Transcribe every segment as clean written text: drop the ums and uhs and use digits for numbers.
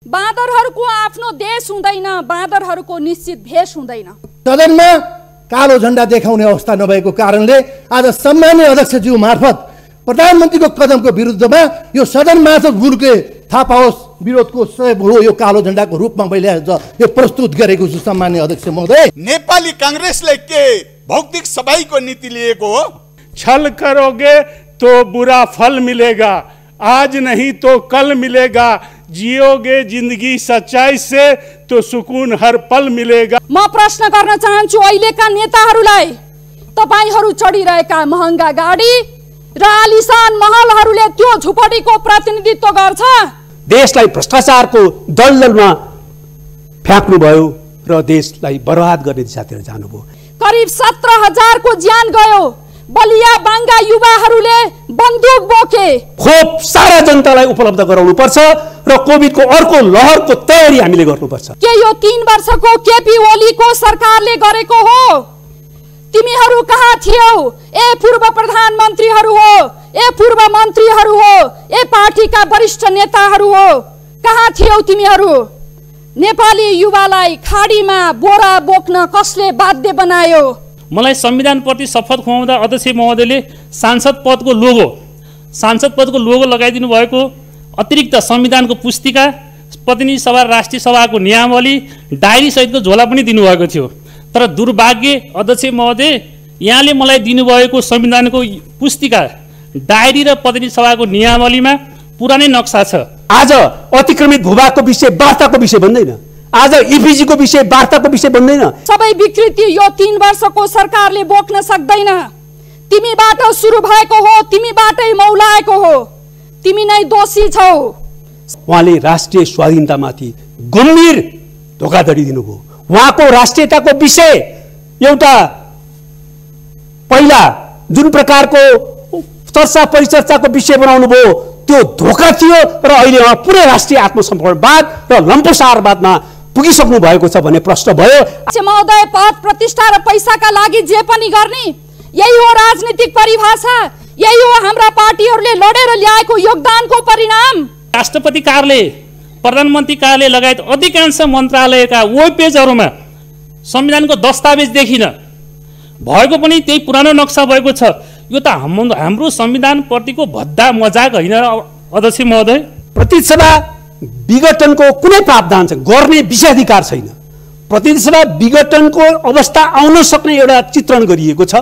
बाँदरहरूको आफ्नो देश हुँदैन, बाँदरहरूको निश्चित भेष हुँदैन। सदनमा कालो झण्डा देखाउने अवस्था नभएको कारणले आज सम्मान्य अध्यक्षज्यू मार्फत प्रधानमन्त्रीको कदमको विरुद्धमा यो सदनमार्फत मुलुकले थाहा पाओस् विरोधको सहयोग हो यो कालो झण्डाको रूपमा मैले आज यो प्रस्तुत गरेको छु। सम्मान्य अध्यक्ष महोदय, नेपाली कांग्रेसले के भौतिक सफाईको नीति लिएको हो? छल करोगे तो बुरा फल मिलेगा, आज नहीं तो कल मिलेगा, जियोगे जिंदगी सच्चाई से तो सुकून हर पल मिलेगा। म प्रश्न गर्न चाहन्छु अहिलेका नेताहरूलाई, तपाईहरू चढिरहेका महँगा गाडी र आलिशान महलहरूले त्यो झुपडीको प्रतिनिधित्व गर्छ? देशलाई भ्रष्टाचारको दलदलमा फ्याँक्नुभयो र देशलाई बर्बाद गर्ने दिशातिर जानुभयो। करिब 17,000 को ज्यान गयो। बलिया बाङ्गा युवाहरूले बन्दुक बोके। खोप सारा जनतालाई उपलब्ध गराउनु पर्छ र कोभिडको अर्को लहरको तयारी हामीले गर्नुपर्छ। के यो 3 वर्षको केपी ओलीको सरकारले गरेको हो? तिमीहरू कहाँ थियौ? ए पूर्व प्रधानमन्त्रीहरू हो, ए पूर्व मन्त्रीहरू हो, ए पार्टीका वरिष्ठ नेताहरू हो, कहाँ थियौ तिमीहरू? नेपाली युवालाई खाडीमा बोरा बोक्न कसले बाध्य बनायो? मलाई संविधानप्रति शपथ खुवाउँदा अध्यक्ष महोदयले सांसद पदको लोगो लगाइदिनु भएको अतिरिक्त संविधानको पुस्तिका, प्रतिनिधि सभा राष्ट्रिय सभाको नियमावली, डायरी सहितको झोला पनि दिनुभएको थियो। तर दुर्भाग्य अध्यक्ष महोदय, यहाँले मलाई दिनुभएको संविधानको पुस्तिका, डायरी र प्रतिनिधि सभाको नियमावलीमा पुरानै नक्सा छ। आज अतिक्रमित भूभागको विषय वार्ताको विषय बन्दैन, आज इपिजीको विषय वार्ताको विषय बन्दैन। सबै विकृति यो 3 वर्षको सरकारले बोक्न सक्दैन। तिमीबाट सुरु भएको हो, तिमीबाटै मौलाएको हो, तिमी नै दोषी छौ। उहाँले राष्ट्रिय स्वाधीनतामाथि गम्भीर धोखाधडी दिनुभयो। उहाँको राष्ट्रियताको विषय एउटा पहिला जुन प्रकारको चर्चा परिचर्चाको विषय बनाउनु भयो त्यो धोका थियो र अहिले उहाँ पुरै राष्ट्रिय आत्मसमर्पणवाद र लम्पसारवादमा पुगिसक्नु भएको छ भन्ने प्रश्न भयो। महोदय, पद प्रतिष्ठा र पैसाका लागि जे पनि गर्ने यही हो राजनीतिक परिभाषा, यही हो हाम्रा पार्टीहरूले लडेर ल्याएको योगदानको परिणाम। राष्ट्रपति कार्यालय, प्रधानमन्त्री कार्यालय लगायत अधिकांश मन्त्रालयका वेब पेजहरूमा संविधानको दस्तावेज देखिन, भएको पनि त्यही पुरानो नक्सा भएको छ। यो त हाम्रो संविधानप्रतिको भद्दा मजाक होइन अध्यक्ष महोदय। प्रतिनिधि सभा विघटनको कुनै प्रावधान छैन, गर्ने विषयाधिकार छैन। प्रतिनिधि सभा विघटनको अवस्था आउन सक्ने एउटा चित्रण गरिएको छ।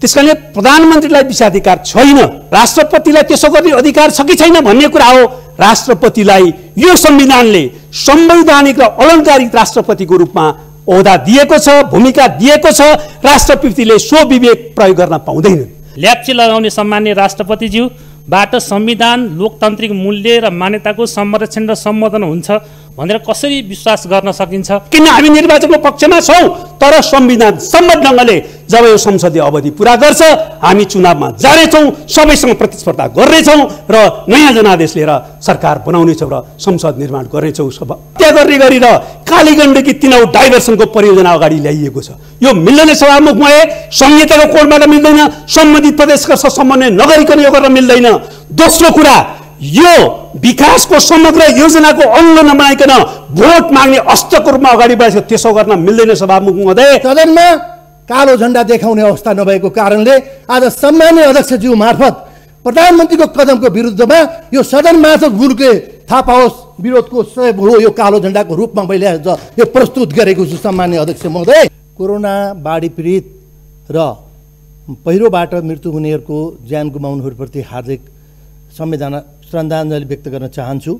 त्यसकारणले प्रधानमन्त्रीलाई विषयाधिकार छैन, राष्ट्रपतिलाई त्यसो गर्ने अधिकार छ कि छैन भन्ने कुरा हो। राष्ट्रपतिलाई यो संविधानले संवैधानिक र अलङ्कारिक राष्ट्रपतिको रूपमा ओहदा दिएको छ, भूमिका दिएको छ। राष्ट्रपतिले सो विवेक प्रयोग गर्न पाउँदैनन्। ल्याप्चे लगाउने सम्मान्य राष्ट्रपतिज्यूबाट संविधान, लोकतान्त्रिक मूल्य र मान्यताको संरक्षण र सम्बोधन हुन्छ भनेर कसरी विश्वास गर्न सकिन्छ? किन हामी निर्वाचनको पक्षमा छौँ, तर संविधान सम्मत ढङ्गले जब यो संसदीय अवधि पुरा गर्छ हामी चुनावमा जानेछौँ, सबैसँग प्रतिस्पर्धा गर्नेछौँ र नयाँ जनादेश लिएर सरकार बनाउनेछौँ र संसद निर्माण गर्नेछौँ। हत्या गर्ने गरी र कालीगण्डकी 3 डाइभर्सनको परियोजना अगाडि ल्याइएको छ। यो मिल्दैन, सभामुखमा संहिताको कोडबाट मिल्दैन, सम्बन्धित प्रदेशका समन्वय नगरिकन यो गर्न मिल्दैन। दोस्रो कुरा, यो विकासको समग्र योजनाको अङ्ग नबनाइकन भोट माग्ने अस्त्रको रूपमा अगाडि बढेको, त्यसो गर्न मिल्दैन सभामुख महोदय। सदनमा कालो झण्डा देखाउने अवस्था नभएको कारणले आज सम्मान्य अध्यक्षज्यू मार्फत प्रधानमन्त्रीको कदमको विरुद्धमा यो सदनमार्फत मुलुकले थाहा पाओस् विरोधको सहयोग हो यो कालो झण्डाको रूपमा मैले आज यो प्रस्तुत गरेको छु। सम्मान्य अध्यक्ष महोदय, कोरोना बाढी पीडित र पहिरोबाट मृत्यु हुनेहरूको ज्यान गुमाउनेहरूप्रति हार्दिक श्रद्धाञ्जली व्यक्त गर्न चाहन्छु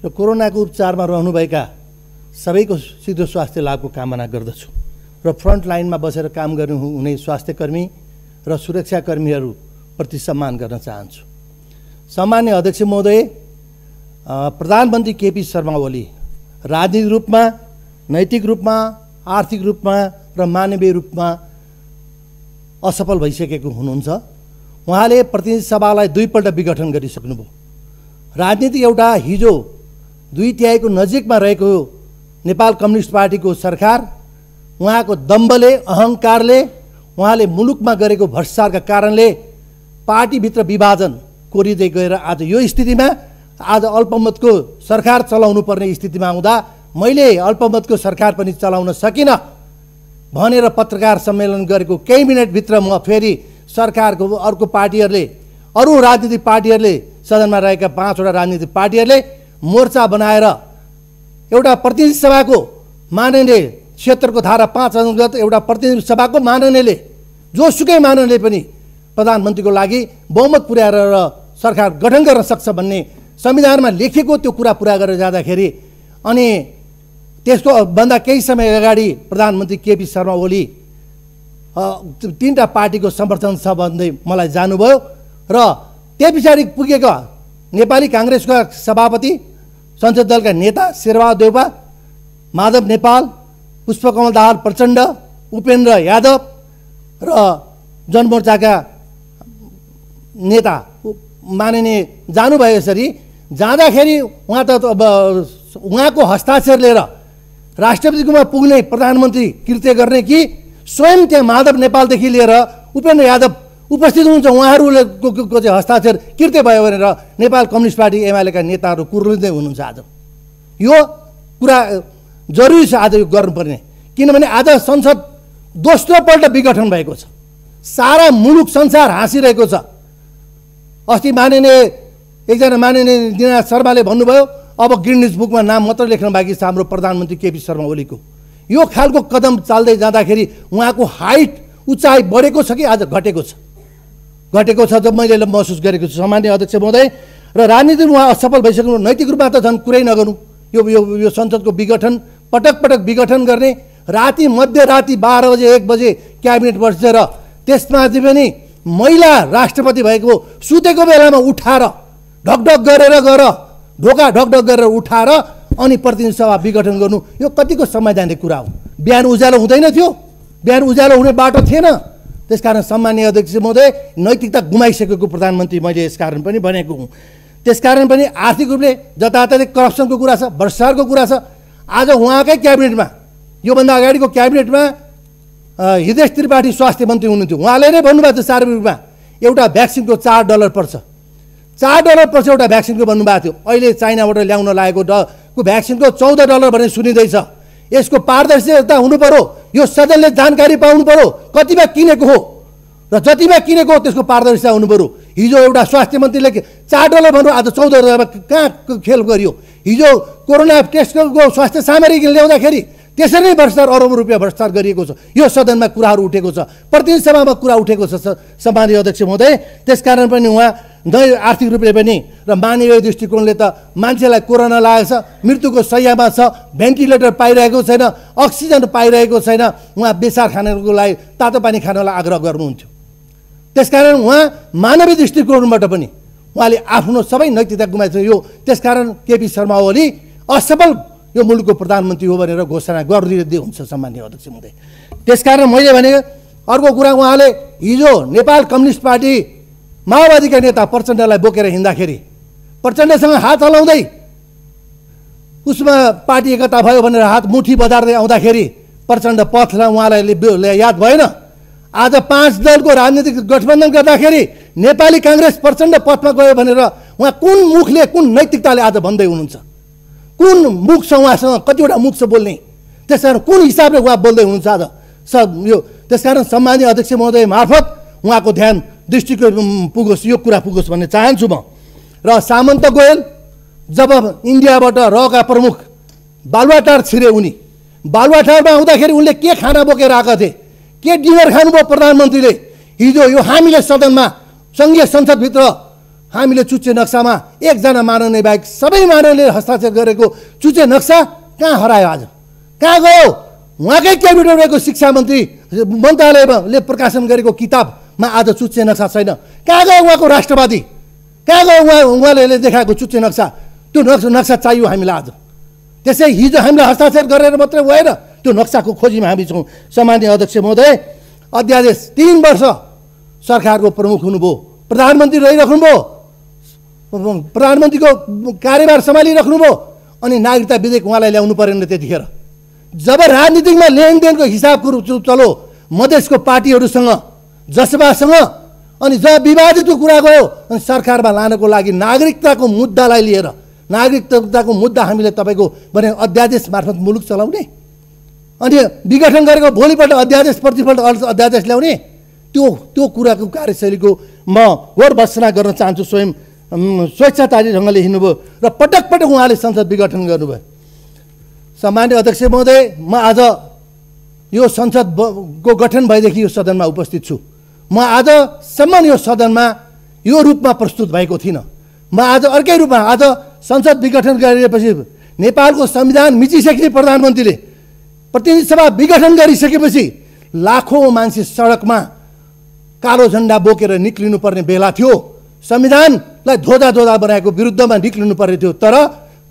र कोरोनाको उपचारमा रहनुभएका सबैको शीघ्र स्वास्थ्य लाभको कामना गर्दछु र फ्रन्ट लाइनमा बसेर काम गर्नुहुने स्वास्थ्यकर्मी र सुरक्षाकर्मीहरूप्रति सम्मान गर्न चाहन्छु। सम्मान्य अध्यक्ष महोदय, प्रधानमन्त्री केपी शर्मा ओली राजनीतिक रूपमा, नैतिक रूपमा, आर्थिक रूपमा र मानवीय रूपमा असफल भइसकेको हुनुहुन्छ। उहाँले प्रतिनिधि सभालाई 2 पल्ट विघटन गरिसक्नुभयो। राजनीति एउटा हिजो 2/3 नजिकमा रहेको नेपाल कम्युनिस्ट पार्टीको सरकार उहाँको दम्बले, अहङ्कारले, उहाँले मुलुकमा गरेको भ्रष्टाचारका कारणले पार्टीभित्र विभाजन कोरिँदै गएर आज यो स्थितिमा आज अल्पमतको सरकार चलाउनु पर्ने स्थितिमा हुँदा मैले अल्पमतको सरकार पनि चलाउन सकिनँ भनेर पत्रकार सम्मेलन गरेको केही मिनटभित्र म फेरि सरकारको अर्को पार्टीहरूले अरू राजनीतिक पार्टीहरूले सदनमा रहेका 5 वटा राजनीतिक पार्टीहरूले मोर्चा बनाएर एउटा प्रतिनिधि सभाको माननीय क्षेत्रको धारा 5 अन्तर्गत एउटा प्रतिनिधि सभाको माननीयले जोसुकै माननीयले पनि प्रधानमन्त्रीको लागि बहुमत पुर्याएर सरकार गठन गर्न सक्छ भन्ने संविधानमा लेखेको त्यो कुरा पुरा गरेर जाँदाखेरि अनि त्यसको भन्दा केही समय अगाडि प्रधानमन्त्री केपी शर्मा ओली 3टा पार्टीको समर्थन छ भन्दै मलाई जानुभयो र त्यस पछाडि पुगेका नेपाली काङ्ग्रेसका सभापति संसद दलका नेता शेरबहादुर देउवा, माधव नेपाल, पुष्पकमल दाहाल प्रचण्ड, उपेन्द्र यादव र जनमोर्चाका नेता माननीय जानुभयो। यसरी जाँदाखेरि उहाँ त उहाँको हस्ताक्षर लिएर राष्ट्रपतिकोमा पुग्ने प्रधानमन्त्री कृत्य गर्ने कि स्वयं त्यहाँ माधव नेपालदेखि लिएर उपेन्द्र यादव उपस्थित हुनुहुन्छ, उहाँहरूको चाहिँ हस्ताक्षर कृत्य भयो भनेर नेपाल कम्युनिस्ट पार्टी एमालेका नेताहरू कुर्लिँदै हुनुहुन्छ। आज यो कुरा जरुरी छ आज यो गर्नुपर्ने, किनभने आज संसद दोस्रोपल्ट विघटन भएको छ। सारा मुलुक संसार हाँसिरहेको छ। अस्ति माननीय एकजना माननीय दिनानाथ शर्माले भन्नुभयो अब गिनिज बुकमा नाम मात्र लेख्न बाँकी छ हाम्रो प्रधानमन्त्री केपी शर्मा ओलीको। यो खालको कदम चाल्दै जाँदाखेरि उहाँको हाइट उचाइ बढेको छ कि आज घटेको छ? घटेको छ त मैले महसुस गरेको छु सामान्य अध्यक्ष महोदय। र राजनीतिमा उहाँ असफल भइसक्नु, नैतिक रूपमा त झन् कुरै नगर्नु। यो संसदको विघटन पटक पटक विघटन गर्ने, राति मध्यराति 12 बजे 1 बजे क्याबिनेट बसेर त्यसमा चाहिँ पनि महिला राष्ट्रपति भएको सुतेको बेलामा उठाएर ढकढक गरेर ढोका ढकढक गरेर उठाएर अनि प्रतिनिधि सभा विघटन गर्नु, यो कतिको संवैधानिक कुरा हो? बिहान उज्यालो हुँदैन थियो? बिहान उज्यालो हुने बाटो थिएन? त्यसकारण सम्माननीय अध्यक्ष महोदय, नैतिकता गुमाइसकेको प्रधानमन्त्री मैले यसकारण पनि भनेको हुँ। त्यसकारण पनि आर्थिक रूपले जताततै करप्सनको कुरा छ, भ्रष्टाचारको कुरा छ। आज उहाँकै क्याबिनेटमा, योभन्दा अगाडिको क्याबिनेटमा हृदय त्रिपाठी स्वास्थ्य मन्त्री हुनुहुन्थ्यो, उहाँले नै भन्नुभएको थियो सार्वजनिक रूपमा एउटा भ्याक्सिनको $4 पर्छ, $4 पर्छ एउटा भ्याक्सिनको भन्नुभएको थियो। अहिले चाइनाबाट ल्याउन लागेको भ्याक्सिनको $14 भनेर सुनिँदैछ। यसको पारदर्शिता हुनु पर्यो, यो सदनले जानकारी पाउनु पर्यो कतिमा किनेको हो र जतिमा किनेको हो त्यसको पारदर्शिता हुनु पर्यो। हिजो एउटा स्वास्थ्य मन्त्रीले $4 भन्नु, आज $14 कहाँ खेल गरियो? हिजो कोरोना टेस्टको स्वास्थ्य सामग्री ल्याउँदाखेरि त्यसरी नै भ्रष्टाचार अरबौँ रुपियाँ भ्रष्टाचार गरिएको छ। यो सदनमा कुराहरू उठेको छ, प्रतिनिधि सभामा कुरा उठेको छ सम्माननीय अध्यक्ष महोदय। त्यसकारण पनि उहाँ आर्थिक रूपले पनि र मानवीय दृष्टिकोणले त मान्छेलाई कोरोना लागेको छ, मृत्युको शय्यामा छ, भेन्टिलेटर पाइरहेको छैन, अक्सिजन पाइरहेको छैन, उहाँ बेसार खानको लागि तातो पानी खानलाई आग्रह गर्नुहुन्थ्यो। त्यसकारण उहाँ मानवीय दृष्टिकोणबाट पनि उहाँले आफ्नो सबै नैतिकता गुमाएको यो। त्यसकारण केपी शर्मा ओली असफल यो मुलुकको प्रधानमन्त्री हो भनेर घोषणा गरिदिँदै हुन्छ सम्माननीय अध्यक्ष महोदय। त्यसकारण मैले भने अर्को कुरा, उहाँले हिजो नेपाल कम्युनिस्ट पार्टी माओवादीका नेता प्रचण्डलाई बोकेर हिँड्दाखेरि प्रचण्डसँग हात हलाउँदै उसमा पार्टी एकता भयो भनेर हात मुठी बजार्दै आउँदाखेरि प्रचण्ड पथलाई उहाँलाई याद भएन। आज 5 दलको राजनीतिक गठबन्धन गर्दाखेरि नेपाली काङ्ग्रेस प्रचण्ड पथमा गयो भनेर उहाँ कुन मुखले, कुन नैतिकताले आज भन्दै हुनुहुन्छ? कुन मुख छ उहाँसँग? कतिवटा मुख छ बोल्ने? त्यसकारण कुन हिसाबले उहाँ बोल्दै हुनुहुन्छ आज यो? त्यसकारण सम्माननीय अध्यक्ष महोदय मार्फत उहाँको ध्यान दृष्टिकोण पुगोस्, यो कुरा पुगोस् भन्ने चाहन्छु म। र सामन्त गोयल जब इन्डियाबाट रका प्रमुख बालुवाटार छिरे, उनी बालुवाटारमा आउँदाखेरि उनले के खाना बोकेर आएका थिए, के डिनर खानुभयो प्रधानमन्त्रीले? हिजो यो हामीले सदनमा सङ्घीय संसदभित्र हामीले चुच्चे नक्सामा एकजना माननीय बाहेक सबै माननीयले हस्ताक्षर गरेको चुच्चे नक्सा कहाँ हरायो? आज कहाँ गयो? उहाँकै क्याबिनेटको शिक्षा मन्त्रालयले प्रकाशन गरेको किताबमा आज चुच्चे नक्सा छैन। कहाँ गयो उहाँको राष्ट्रवादी? कहाँ गयो उहाँले देखाएको चुच्चे नक्सा? त्यो नक्सा चाहियो हामीलाई आज। त्यसै हिजो हामीले हस्ताक्षर गरेर मात्रै भएन, त्यो नक्साको खोजीमा हामी छौँ। सम्माननीय अध्यक्ष महोदय, अध्यादेश 3 वर्ष सरकारको प्रमुख हुनुभयो, प्रधानमन्त्री रहिराख्नुभयो, प्रधानमन्त्रीको कार्यभार सम्हालिराख्नुभयो, अनि नागरिकता विधेयक उहाँलाई ल्याउनु परेन। त्यतिखेर जब राजनीतिकमा लेनदेनको हिसाब चलो मधेसको पार्टीहरूसँग, जसपासँग अनि जब विवादितको कुरा गयो अनि सरकारमा लानको लागि नागरिकताको मुद्दालाई लिएर नागरिकताको मुद्दा हामीले तपाईँको भने अध्यादेश मार्फत मुलुक चलाउने अनि विघटन गरेको भोलिपल्ट अध्यादेश प्रतिपल्ट अध्यादेश ल्याउने त्यो कुराको कार्यशैलीको म गौर भर्त्सना गर्न चाहन्छु। स्वयं स्वेच्छाचारी ढङ्गले हिँड्नुभयो र पटक पटक उहाँले संसद विघटन गर्नुभयो। सम्मान्य अध्यक्ष महोदय, म आज यो संसदको गठन भएदेखि यो सदनमा उपस्थित छु। म आजसम्म यो सदनमा यो रूपमा प्रस्तुत भएको थिइनँ। म आज अर्कै रूपमा आज संसद विघटन गरिएपछि नेपालको संविधान मिचिसकेपछि प्रधानमन्त्रीले प्रतिनिधि सभा विघटन गरिसकेपछि लाखौँ मान्छे सडकमा कालो झन्डा बोकेर निक्लिनु पर्ने बेला थियो। संविधानलाई धोधा बनाएको विरुद्धमा निक्लिनु पर्ने थियो। तर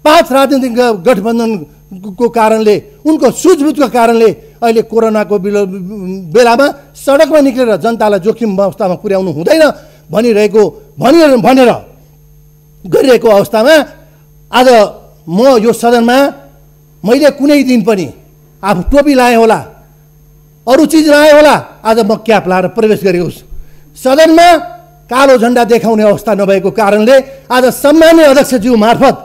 5 राजनीतिक गठबन्धनको कारणले उनको सुझबुझको कारणले अहिले कोरोनाको बेलामा सडकमा निक्लेर जनतालाई जोखिम अवस्थामा पुर्याउनु हुँदैन भनेर गरिरहेको अवस्थामा आज म यो सदनमा मैले कुनै दिन पनि आफू टोपी लाएँ होला, अरू चिज लाएँ होला, आज म क्याप लाएर प्रवेश गरेको छु। सदनमा कालो झन्डा देखाउने अवस्था नभएको कारणले आज सम्मान्य अध्यक्षज्यू मार्फत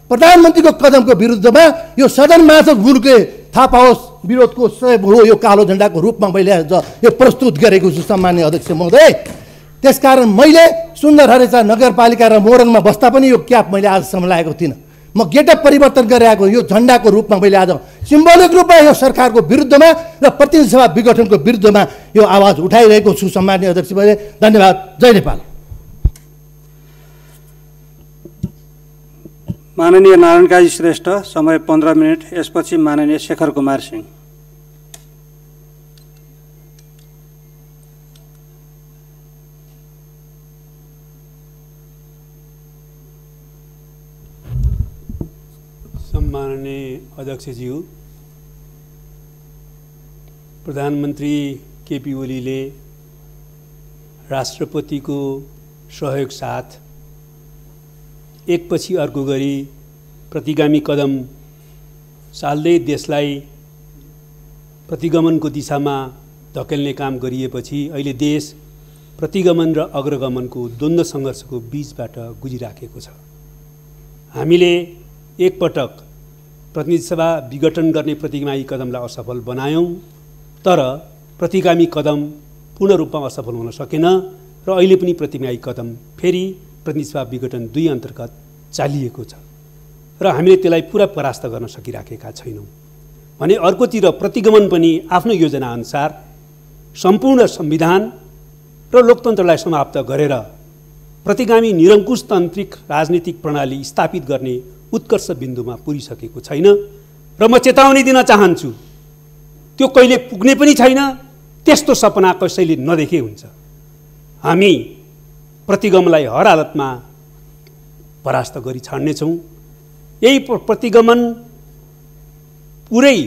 प्रधानमन्त्रीको कदमको विरुद्धमा यो सदन मार्फत मुलुकले थाहा पाओस् विरोधको सहयोग हो यो कालो झन्डाको रूपमा मैले आज यो प्रस्तुत गरेको छु। सम्मान्य अध्यक्ष महोदय, त्यसकारण मैले सुन्दरहरेचा नगरपालिका र मोरङमा बस्दा पनि यो क्याप मैले आजसम्म लगाएको थिइनँ। म गेटअप परिवर्तन गरिरहेको यो झन्डाको रूपमा मैले आज सिम्बोलिक रूपमा यो सरकारको विरुद्धमा र प्रतिनिधि सभा विघटनको विरुद्धमा यो आवाज उठाइरहेको छु। सम्मान्य अध्यक्ष महोदय, धन्यवाद। जय नेपाल। माननीय नारायण काजी श्रेष्ठ, समय 15 मिनट। यसपछि माननीय शेखर कुमार सिंह। सम्माननीय अध्यक्षज्यू, प्रधानमन्त्री केपी ओलीले राष्ट्रपतिको सहयोग साथ एकपछि अर्को गरी प्रतिगामी कदम चाल्दै देशलाई प्रतिगमनको दिशामा धकेल्ने काम गरिएपछि अहिले देश प्रतिगमन र अग्रगमनको द्वन्द्व सङ्घर्षको बीचबाट गुजिराखेको छ। हामीले एकपटक प्रतिनिधि सभा विघटन गर्ने प्रतिगामी कदमलाई असफल बनायौँ, तर प्रतिगामी कदम पूर्ण रूपमा असफल हुन सकेन र अहिले पनि प्रतिगामी कदम फेरि प्रतिनिधि सभा विघटन 2 अन्तर्गत चालिएको छ र हामीले त्यसलाई पुरा परास्त गर्न सकिराखेका छैनौँ भने अर्कोतिर प्रतिगमन पनि आफ्नो योजनाअनुसार सम्पूर्ण संविधान र लोकतन्त्रलाई समाप्त गरेर प्रतिगामी निरङ्कुशतान्त्रिक राजनीतिक प्रणाली स्थापित गर्ने उत्कर्ष बिन्दुमा पुगिसकेको छैन र म चेतावनी दिन चाहन्छु, त्यो कहिले पुग्ने पनि छैन। त्यस्तो सपना कसैले नदेखे हुन्छ। हामी प्रतिगमनलाई हर हालतमा परास्त गरी छाड्नेछौँ। यही प्रतिगमन पुरै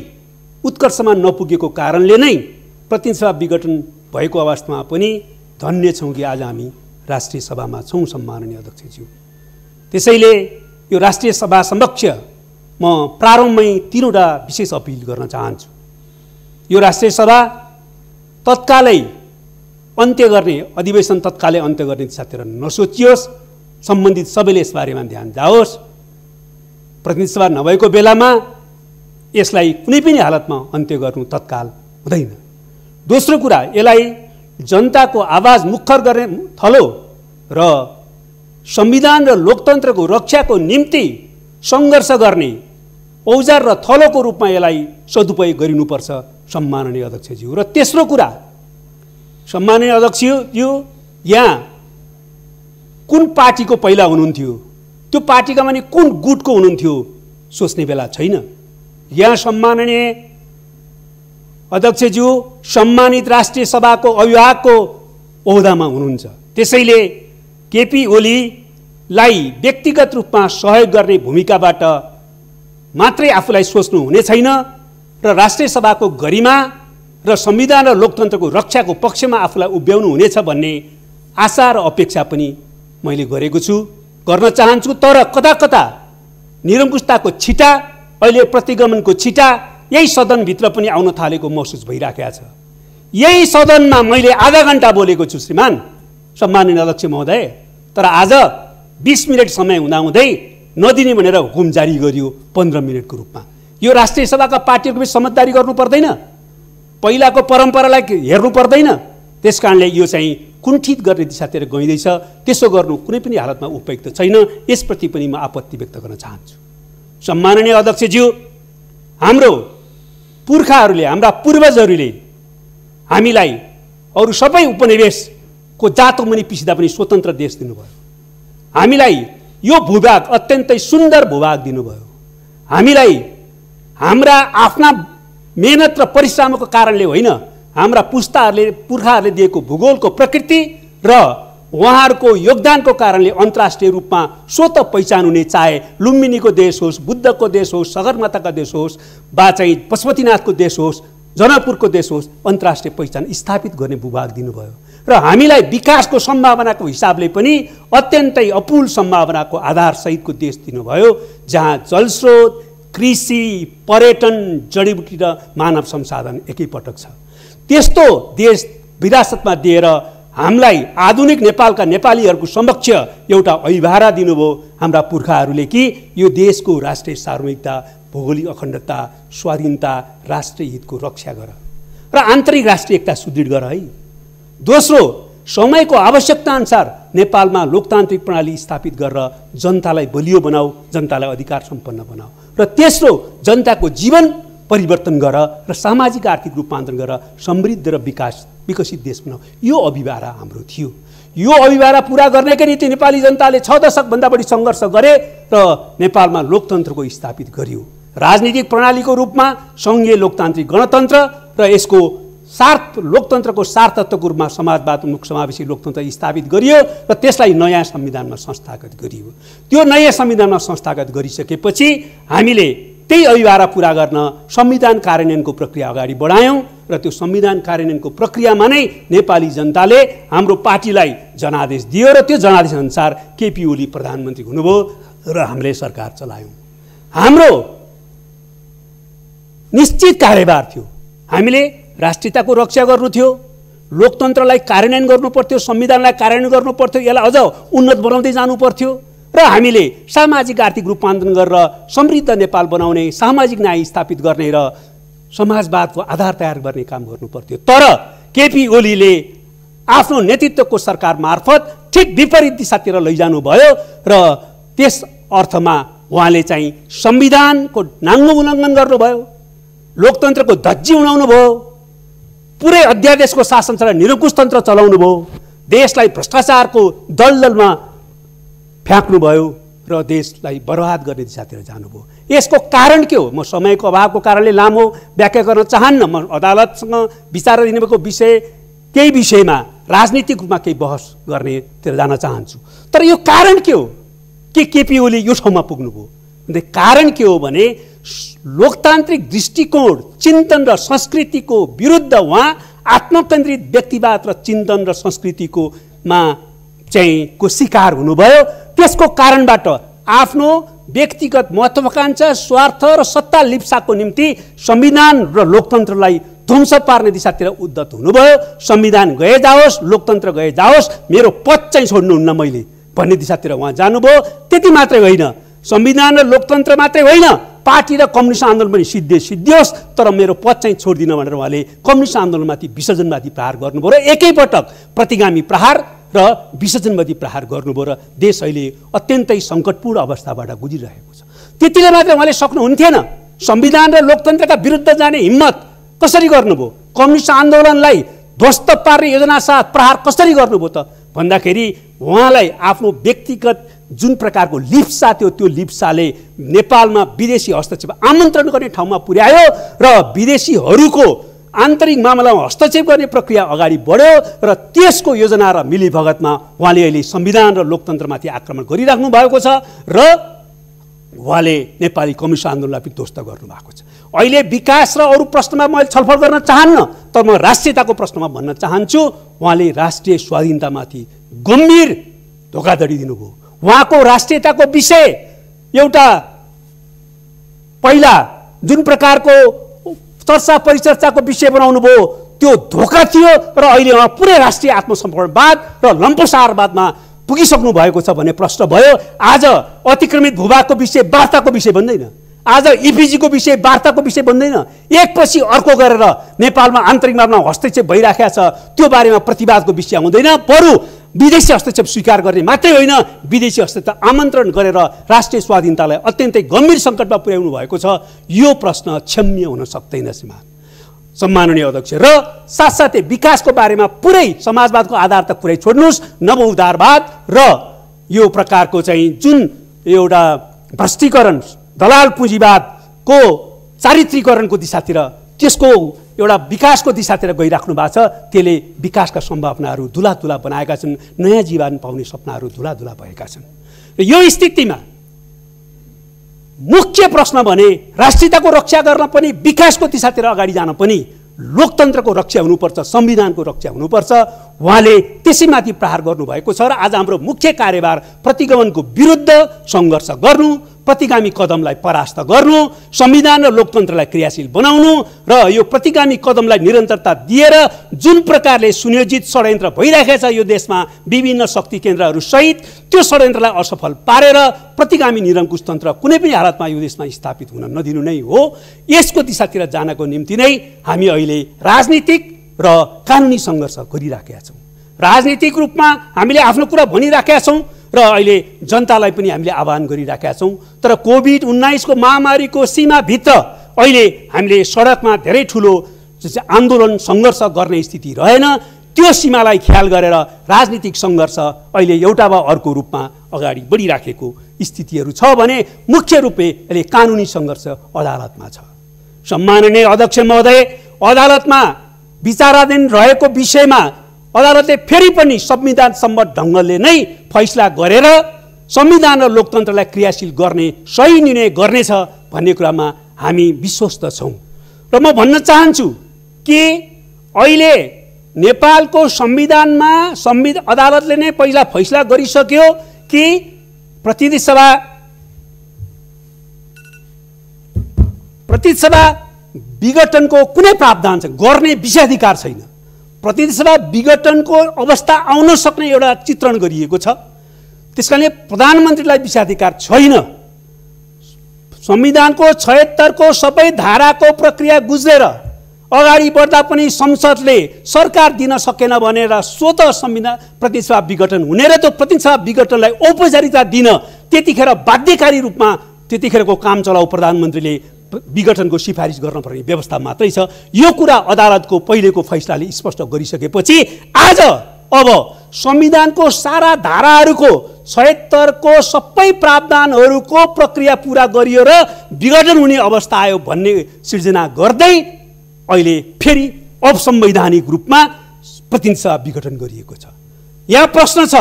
उत्कर्षमा नपुगेको कारणले नै प्रतिनिधि सभा विघटन भएको अवस्थामा पनि धन्य छौँ कि आज हामी राष्ट्रिय सभामा छौँ। सम्माननीय अध्यक्षज्यू, त्यसैले यो राष्ट्रिय सभा समक्ष म प्रारम्भमै 3वटा विशेष अपिल गर्न चाहन्छु। यो राष्ट्रिय सभा तत्कालै अन्त्य गर्ने, अधिवेशन तत्कालै अन्त्य गर्ने दिशातिर नसोचियोस्। सम्बन्धित सबैले यसबारेमा ध्यान जाओस्। प्रतिनिधि सभा नभएको बेलामा यसलाई कुनै पनि हालतमा अन्त्य गर्नु तत्काल हुँदैन। दोस्रो कुरा, यसलाई जनताको आवाज मुखर गर्ने थलो र संविधान र लोकतन्त्रको रक्षाको निम्ति सङ्घर्ष गर्ने औजार र थलोको रूपमा यसलाई सदुपयोग गरिनुपर्छ। सम्माननीय अध्यक्षज्यू, र तेस्रो कुरा, सम्माननीय अध्यक्षज्यू, यहाँ कुन पार्टीको पहिला हुनुहुन्थ्यो, त्यो पार्टीका माने कुन गुटको हुनुहुन्थ्यो सोच्ने बेला छैन। यहाँ सम्माननीय अध्यक्षज्यू सम्मानित राष्ट्रिय सभाको अभिभावकको ओहदामा हुनुहुन्छ। त्यसैले केपी ओलीलाई व्यक्तिगत रूपमा सहयोग गर्ने भूमिकाबाट मात्रै आफूलाई सोच्नु हुने छैन र राष्ट्रिय सभाको गरिमा र संविधान र लोकतन्त्रको रक्षाको पक्षमा आफूलाई उभ्याउनु हुनेछ भन्ने आशा र अपेक्षा पनि मैले गरेको छु, गर्न चाहन्छु। तर कता कता निरङ्कुशताको छिटा, अहिले प्रतिगमनको छिटा यही सदनभित्र पनि आउन थालेको महसुस भइराखेको छ। यही सदनमा मैले आधा घण्टा बोलेको छु श्रीमान, सम्माननीय अध्यक्ष महोदय। तर आज 20 मिनट समय हुँदाहुँदै नदिने भनेर हुकुम जारी गरियो 15 मिनटको रूपमा। यो राष्ट्रिय सभाका पार्टीहरूको पनि समझदारी गर्नु पर्दैन, पहिलाको परम्परालाई हेर्नु पर्दैन। त्यस कारणले यो चाहिँ कुण्ठित गर्ने दिशातिर गइँदैछ। त्यसो गर्नु कुनै पनि हालतमा उपयुक्त छैन। यसप्रति पनि म आपत्ति व्यक्त गर्न चाहन्छु। सम्माननीय अध्यक्षज्यू, हाम्रो पुर्खाहरूले, हाम्रा पूर्वजहरूले हामीलाई अरू सबै उपनिवेशको जातो मुनि पिसिदा पनि स्वतन्त्र देश दिनुभयो। हामीलाई यो भूभाग अत्यन्तै सुन्दर भूभाग दिनुभयो। हामीलाई हाम्रा आफ्ना मेहनत र परिश्रमको कारणले होइन, हाम्रा पुर्खाहरूले दिएको भूगोलको प्रकृति र उहाँहरूको योगदानको कारणले अन्तर्राष्ट्रिय रूपमा स्वत पहिचान हुने, चाहे लुम्बिनीको देश होस्, बुद्धको देश होस्, सगरमाथाका देश होस्, वा चाहिँ पशुपतिनाथको देश होस्, जनकपुरको देश होस्, अन्तर्राष्ट्रिय पहिचान स्थापित गर्ने भूभाग दिनुभयो। र हामीलाई विकासको सम्भावनाको हिसाबले पनि अत्यन्तै अपुल सम्भावनाको आधारसहितको देश दिनुभयो, जहाँ जलस्रोत, कृषि, पर्यटन, जडीबुटी र मानव संसाधन एकैपटक छ। त्यस्तो देश विरासतमा दिएर हामीलाई आधुनिक नेपालका नेपालीहरूको समक्ष एउटा अभिभारा दिनुभयो हाम्रा पुर्खाहरूले कि यो देशको राष्ट्रिय सार्वभौमिकता, भौगोलिक अखण्डता, स्वाधीनता, राष्ट्रिय हितको रक्षा गर र आन्तरिक राष्ट्रिय एकता सुदृढ गर है। दोस्रो, समयको आवश्यकता अनुसार नेपालमा लोकतान्त्रिक प्रणाली स्थापित गरेर जनतालाई बलियो बनाऊ, जनतालाई अधिकार सम्पन्न बनाऊ। र तेस्रो, जनताको जीवन परिवर्तन गर र सामाजिक आर्थिक रूपान्तरण गर समृद्ध र विकसित देश बनाऊ। यो अभिभारा हाम्रो थियो। यो अभिभारा पूरा गर्नका निम्ति नेपाली जनताले 6 दशकभन्दा बढी सङ्घर्ष गरे र नेपालमा लोकतन्त्रको स्थापित गरियो। राजनीतिक प्रणालीको रूपमा सङ्घीय लोकतान्त्रिक गणतन्त्र र यसको लोकतन्त्रको सार्थत्वको रूपमा समाजवाद उन्मुख समावेशी लोकतन्त्र स्थापित गरियो र त्यसलाई नयाँ संविधानमा संस्थागत गरियो। त्यो नयाँ संविधानमा संस्थागत गरिसकेपछि हामीले त्यही अभिभारा पूरा गर्न संविधान कार्यान्वयनको प्रक्रिया अगाडि बढायौँ र त्यो संविधान कार्यान्वयनको प्रक्रियामा नै नेपाली जनताले हाम्रो पार्टीलाई जनादेश दियो र त्यो जनादेश अनुसार केपी ओली प्रधानमन्त्री हुनुभयो र हामीले सरकार चलायौँ। हाम्रो निश्चित कार्यभार थियो। हामीले राष्ट्रियताको रक्षा गर्नु थियो, लोकतन्त्रलाई कार्यान्वयन गर्नु पर्थ्यो, संविधानलाई कार्यान्वयन गर्नु पर्थ्यो, यसलाई अझ उन्नत बनाउँदै जानु पर्थ्यो र हामीले सामाजिक आर्थिक रूपान्तरण गरेर समृद्ध नेपाल बनाउने, सामाजिक न्याय स्थापित गर्ने र समाजवादको आधार तयार गर्ने काम गर्नु पर्थ्यो। तर केपी ओलीले आफ्नो नेतृत्वको सरकार मार्फत ठिक विपरीत दिशातिर लैजानु भयो र त्यस अर्थमा उहाँले चाहिँ संविधानको नाङ्गो उल्लङ्घन गर्नुभयो, लोकतन्त्रको धज्जी उडाउनु भयो, पुरै अध्यादेशको शासन चलाएर निरङ्कुश तन्त्र चलाउनु भयो, देशलाई भ्रष्टाचारको दलदलमा फ्याँक्नुभयो र देशलाई बर्बाद गर्ने दिशातिर जानुभयो। यसको कारण के हो? म समयको अभावको कारणले लामो व्याख्या गर्न चाहन्न। म अदालतसँग विचार दिनुभएको विषय केही विषयमा राजनीतिक रूपमा केही बहस गर्नेतिर जान चाहन्छु। तर यो कारण के हो कि केपी ओली यो ठाउँमा पुग्नुभयो? कारण के हो भने लोकतान्त्रिक दृष्टिकोण, चिन्तन र संस्कृतिको विरुद्ध उहाँ आत्मकेन्द्रित व्यक्तिवाद र चिन्तन र संस्कृतिको को शिकार हुनुभयो। त्यसको कारणबाट आफ्नो व्यक्तिगत महत्त्वाकांक्षा, स्वार्थ र सत्ता लिप्साको निम्ति संविधान र लोकतन्त्रलाई ध्वंस पार्ने दिशातिर उद्धत हुनुभयो। संविधान गए जाओस्, लोकतन्त्र गए जाओस्, मेरो पद चाहिँ छोड्नुहुन्न मैले भन्ने दिशातिर उहाँ जानुभयो। त्यति मात्रै होइन, संविधान र लोकतन्त्र मात्रै होइन, पार्टी र कम्युनिस्ट आन्दोलन पनि सिद्धियोस्, तर मेरो पद चाहिँ छोड्दिन भनेर उहाँले कम्युनिस्ट आन्दोलनमाथि विसर्जनवादी प्रहार गर्नुभयो र एकैपटक प्रतिगामी प्रहार र विसर्जनवादी प्रहार गर्नुभयो र देश अहिले अत्यन्तै सङ्कटपूर्ण अवस्थाबाट गुजिरहेको छ। त्यतिले मात्रै उहाँले सक्नुहुन्थेन। संविधान र लोकतन्त्रका विरुद्ध जाने हिम्मत कसरी गर्नुभयो? कम्युनिस्ट आन्दोलनलाई ध्वस्त पार्ने योजना साथ प्रहार कसरी गर्नुभयो त भन्दाखेरि उहाँलाई आफ्नो व्यक्तिगत जुन प्रकारको लिप्सा थियो, त्यो लिप्साले नेपालमा विदेशी हस्तक्षेप आमन्त्रण गर्ने ठाउँमा पुर्यायो र विदेशीहरूको आन्तरिक मामलामा हस्तक्षेप गर्ने प्रक्रिया अगाडि बढ्यो र त्यसको योजना र मिलीभगतमा उहाँले अहिले संविधान र लोकतन्त्रमाथि आक्रमण गरिराख्नु भएको छ र उहाँले नेपाली कम्युनिस्ट आन्दोलनलाई पनि ध्वस्त गर्नुभएको छ। अहिले विकास र अरू प्रश्नमा मैले छलफल गर्न चाहन्न, तर म राष्ट्रियताको प्रश्नमा भन्न चाहन्छु। उहाँले राष्ट्रिय स्वाधीनतामाथि गम्भीर धोकाधडी दिनुभयो। उहाँको राष्ट्रियताको विषय एउटा पहिला जुन प्रकारको चर्चा परिचर्चाको विषय बनाउनु भयो, त्यो धोका थियो र अहिले उहाँ पुरै राष्ट्रिय आत्मसमर्पणवाद र लम्पसारवादमा पुगिसक्नु भएको छ भन्ने प्रश्न भयो। आज अतिक्रमित भूभागको विषय वार्ताको विषय बन्दैन, आज इपिजीको विषय वार्ताको विषय बन्दैन। एकपछि अर्को गरेर नेपालमा आन्तरिक मामला हस्तक्षेप भइराखेको छ, त्यो बारेमा प्रतिवादको विषय आउँदैन। बरु विदेशी हस्तक्षेप स्वीकार गर्ने मात्रै होइन, विदेशी हस्तक्षेप आमन्त्रण गरेर राष्ट्रिय स्वाधीनतालाई अत्यन्तै गम्भीर सङ्कटमा पुर्याउनु भएको छ। यो प्रश्न क्षम्य हुन सक्दैन सम्माननीय अध्यक्ष। र साथसाथै विकासको बारेमा पुरै समाजवादको आधार त पुरै छोड्नुहोस्, नवउदारवाद र यो प्रकारको चाहिँ जुन एउटा भ्रष्टीकरण दलाल पुँजीवादको चारित्रीकरणको दिशातिर, त्यसको एउटा विकासको दिशातिर गइराख्नु भएको छ। त्यसले विकासका सम्भावनाहरू धुलाधुला बनाएका छन्, नयाँ जीवन पाउने सपनाहरू धुलाधुला भएका छन्। र यो स्थितिमा मुख्य प्रश्न भने राष्ट्रियताको रक्षा गर्न पनि, विकासको दिशातिर अगाडि जान पनि लोकतन्त्रको रक्षा हुनुपर्छ, संविधानको रक्षा हुनुपर्छ। उहाँले त्यसैमाथि प्रहार गर्नुभएको छ र आज हाम्रो मुख्य कार्यभार प्रतिगमनको विरुद्ध सङ्घर्ष गर्नु, प्रतिगामी कदमलाई परास्त गर्नु, संविधान र लोकतन्त्रलाई क्रियाशील बनाउनु र यो प्रतिगामी कदमलाई निरन्तरता दिएर जुन प्रकारले सुनियोजित षड्यन्त्र भइरहेको छ यो देशमा विभिन्न शक्ति केन्द्रहरू सहित, त्यो षड्यन्त्रलाई असफल पारेर प्रतिगामी निरङ्कुश तन्त्र कुनै पनि हालतमा यो देशमा स्थापित हुन नदिनु नै हो। यसको दिशातिर जानको निम्ति नै हामी अहिले राजनीतिक र कानुनी सङ्घर्ष गरिराखेका छौँ। राजनीतिक रूपमा हामीले आफ्नो कुरा भनिराखेका छौँ र अहिले जनतालाई पनि हामीले आह्वान गरिराखेका छौँ। तर कोभिड-19 को महामारीको सीमाभित्र अहिले हामीले सडकमा धेरै ठुलो आन्दोलन सङ्घर्ष गर्ने स्थिति रहेन। त्यो सीमालाई ख्याल गरेर राजनीतिक सङ्घर्ष अहिले एउटा वा अर्को रूपमा अगाडि बढिराखेको स्थितिहरू छ भने मुख्य रूपले अहिले कानुनी सङ्घर्ष अदालतमा छ। सम्माननीय अध्यक्ष महोदय, अदालतमा विचाराधीन रहेको विषयमा अदालतले फेरि पनि संविधान सम्मत ढङ्गले नै फैसला गरेर संविधान र लोकतन्त्रलाई क्रियाशील गर्ने सही निर्णय गर्नेछ भन्ने कुरामा हामी विश्वस्त छौँ। र म भन्न चाहन्छु कि अहिले नेपालको संविधानमा अदालतले नै पहिला फैसला गरिसक्यो कि प्रतिनिधि सभा विघटनको कुनै प्रावधान छैन, गर्ने विषयाधिकार छैन। प्रतिनिधि सभा विघटनको अवस्था आउन सक्ने एउटा चित्रण गरिएको छ। त्यसकारणले प्रधानमन्त्रीलाई विषयाधिकार छैन। संविधानको 76 को सबै धाराको प्रक्रिया गुज्रेर अगाडि बढ्दा पनि संसदले सरकार दिन सकेन भनेर स्वतः संविधान प्रतिनिधि सभा विघटन हुने र त्यो प्रतिनिधि सभा विघटनलाई औपचारिकता दिन त्यतिखेर बाध्यकारी रूपमा त्यतिखेरको काम चलाउ प्रधानमन्त्रीले विघटनको सिफारिस गर्न पर्ने व्यवस्था मात्रै छ। यो कुरा अदालतको पहिलेको फैसलाले स्पष्ट गरिसकेपछि आज अब संविधानको सारा धाराहरूको 76 को सबै प्रावधानहरूको प्रक्रिया पूरा गरियो र विघटन हुने अवस्था आयो भन्ने सिर्जना गर्दै अहिले फेरि असंवैधानिक रूपमा प्रतिनिधि सभा विघटन गरिएको छ। यहाँ प्रश्न छ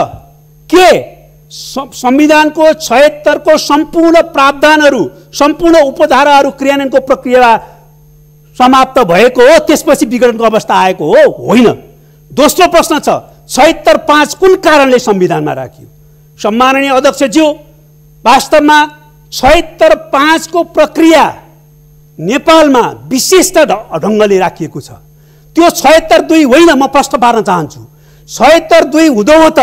के संविधानको 76 को सम्पूर्ण प्रावधानहरू, सम्पूर्ण उपधाराहरू क्रियान्वयनको प्रक्रिया समाप्त भएको हो, त्यसपछि विघटनको अवस्था आएको हो? होइन। दोस्रो प्रश्न छ 76(5) कुन कारणले संविधानमा राखियो? सम्माननीय अध्यक्षज्यू, वास्तवमा 76(5) को प्रक्रिया नेपालमा विशिष्ट ढङ्गले राखिएको छ। त्यो 76(2) होइन, म प्रश्न पार्न चाहन्छु। 76(2) हुँदो हो त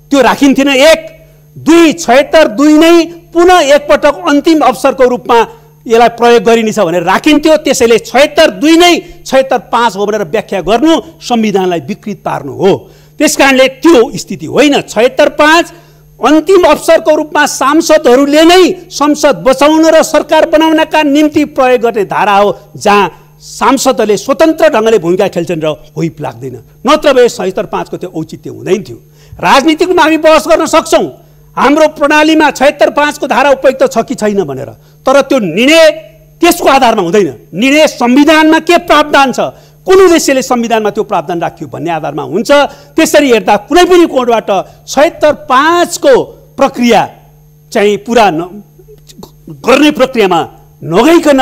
त्यो राखिन्थेन। 1, 2, 76(2) नै पुनः एकपटक अन्तिम अवसरको रूपमा यसलाई प्रयोग गरिनेछ भनेर राखिन्थ्यो। त्यसैले 76(2) नै 76(5) हो भनेर व्याख्या गर्नु संविधानलाई विकृत पार्नु हो। त्यसकारणले त्यो स्थिति होइन। 76(5) अन्तिम अवसरको रूपमा सांसदहरूले नै संसद बचाउन र सरकार बनाउनका निम्ति प्रयोग गर्ने धारा हो, जहाँ सांसदहरूले स्वतन्त्र ढङ्गले भूमिका खेल्छन् र होइप लाग्दैन। नत्र भए 76(5) को त्यो औचित्य हुँदैन थियो। राजनीतिकमा हामी बहस गर्न सक्छौँ हाम्रो प्रणालीमा 76(5) को धारा उपयुक्त छ कि छैन भनेर, तर त्यो निर्णय त्यसको आधारमा हुँदैन। निर्णय संविधानमा के प्रावधान छ, कुन उद्देश्यले संविधानमा त्यो प्रावधान राखियो भन्ने आधारमा हुन्छ। त्यसरी हेर्दा कुनै पनि कोणबाट 76(5) को प्रक्रिया चाहिँ पुरा गर्ने प्रक्रियामा नगइकन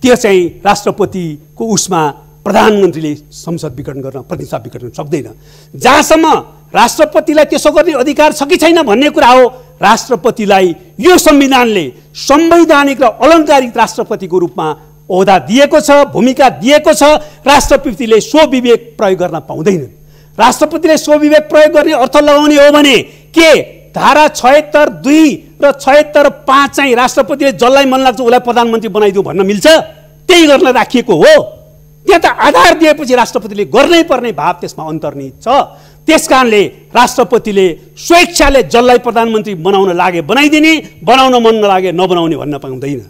त्यो चाहिँ राष्ट्रपतिको उसमा प्रधानमन्त्रीले संसद विघटन गर्न, प्रतिनिधि सभा विघटन सक्दैन। जहाँसम्म राष्ट्रपतिलाई त्यसो गर्ने अधिकार छ कि छैन भन्ने कुरा हो, राष्ट्रपतिलाई यो संविधानले संवैधानिक र अलङ्कारिक राष्ट्रपतिको रूपमा ओहदा दिएको छ, भूमिका दिएको छ। राष्ट्रपतिले स्वविवेक प्रयोग गर्न पाउँदैनन्। राष्ट्रपतिले स्वविवेक प्रयोग गर्ने अर्थ लगाउने हो भने के धारा 76(2) र 76(5) चाहिँ राष्ट्रपतिले जसलाई मन लाग्छ उसलाई प्रधानमन्त्री बनाइदियो भन्न मिल्छ? त्यही गर्न राखिएको हो। त्यहाँ त आधार दिएपछि राष्ट्रपतिले गर्नै पर्ने भाव त्यसमा अन्तर्निहित छ। त्यसकारणले राष्ट्रपतिले स्वेच्छाले जसलाई प्रधानमन्त्री बनाउन लागे बनाइदिने, बनाउन मन नलागे नबनाउने भन्न पाउँदैन।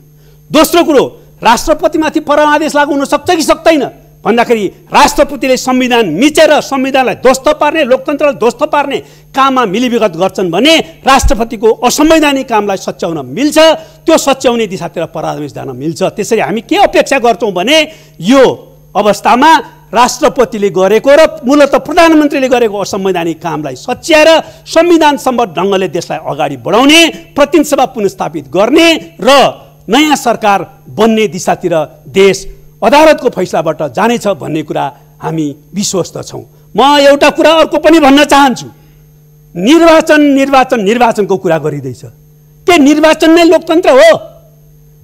दोस्रो कुरो, राष्ट्रपतिमाथि परमादेश लागू हुन सक्छ कि सक्दैन भन्दाखेरि राष्ट्रपतिले संविधान मिचेर संविधानलाई ध्वस्त पार्ने, लोकतन्त्रलाई ध्वस्त पार्ने काममा मिलीभगत गर्छन् भने राष्ट्रपतिको असंवैधानिक कामलाई सच्याउन मिल्छ। त्यो सच्याउने दिशातिर परमादेश जान मिल्छ। त्यसरी हामी के अपेक्षा गर्छौँ भने यो अवस्थामा राष्ट्रपतिले गरेको र मूलत प्रधानमन्त्रीले गरेको असंवैधानिक कामलाई सच्याएर संविधान सम्बद्ध ढङ्गले देशलाई अगाडि बढाउने, प्रतिनिधि सभा पुनर्स्थापित गर्ने र नयाँ सरकार बन्ने दिशातिर देश अदालतको फैसलाबाट जानेछ भन्ने कुरा हामी विश्वस्त छौँ। म एउटा कुरा अर्को पनि भन्न चाहन्छु। निर्वाचनको कुरा गरिँदैछ। के निर्वाचन नै लोकतन्त्र हो?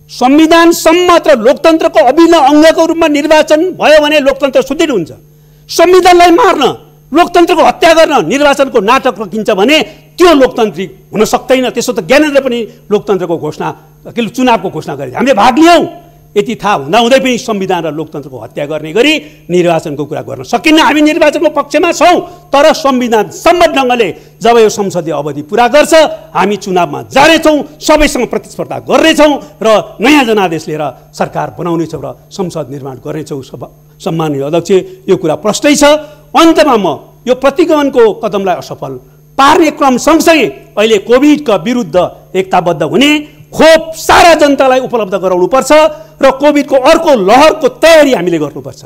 संविधान सम्मत र लोकतन्त्रको अभिन्न अङ्गको रूपमा निर्वाचन भयो भने लोकतन्त्र सुदृढ हुन्छ। संविधानलाई मार्न, लोकतन्त्रको हत्या गर्न निर्वाचनको नाटक रोकिन्छ भने त्यो लोकतान्त्रिक हुन सक्दैन। त्यसो त ज्ञानेन्द्र पनि लोकतन्त्रको घोषणा, चुनावको घोषणा गरे, हामीले भाग लियौँ। यति थाहा हुँदाहुँदै पनि संविधान र लोकतन्त्रको हत्या गर्ने गरी निर्वाचनको कुरा गर्न सकिन्न। हामी निर्वाचनको पक्षमा छौँ, तर संविधान सम्मत ढङ्गले जब यो संसदीय अवधि पुरा गर्छ हामी चुनावमा जानेछौँ, सबैसँग प्रतिस्पर्धा गर्नेछौँ र नयाँ जनादेश लिएर सरकार बनाउनेछौँ र संसद निर्माण गर्नेछौँ। सम्माननीय अध्यक्ष, यो कुरा प्रष्टै छ। अन्तमा म यो प्रतिगमनको कदमलाई असफल पार्ने क्रम सँगसँगै अहिले कोभिडका विरुद्ध एकताबद्ध हुने, खोप सारा जनतालाई उपलब्ध गराउनुपर्छ र कोभिडको अर्को लहरको तयारी हामीले गर्नुपर्छ।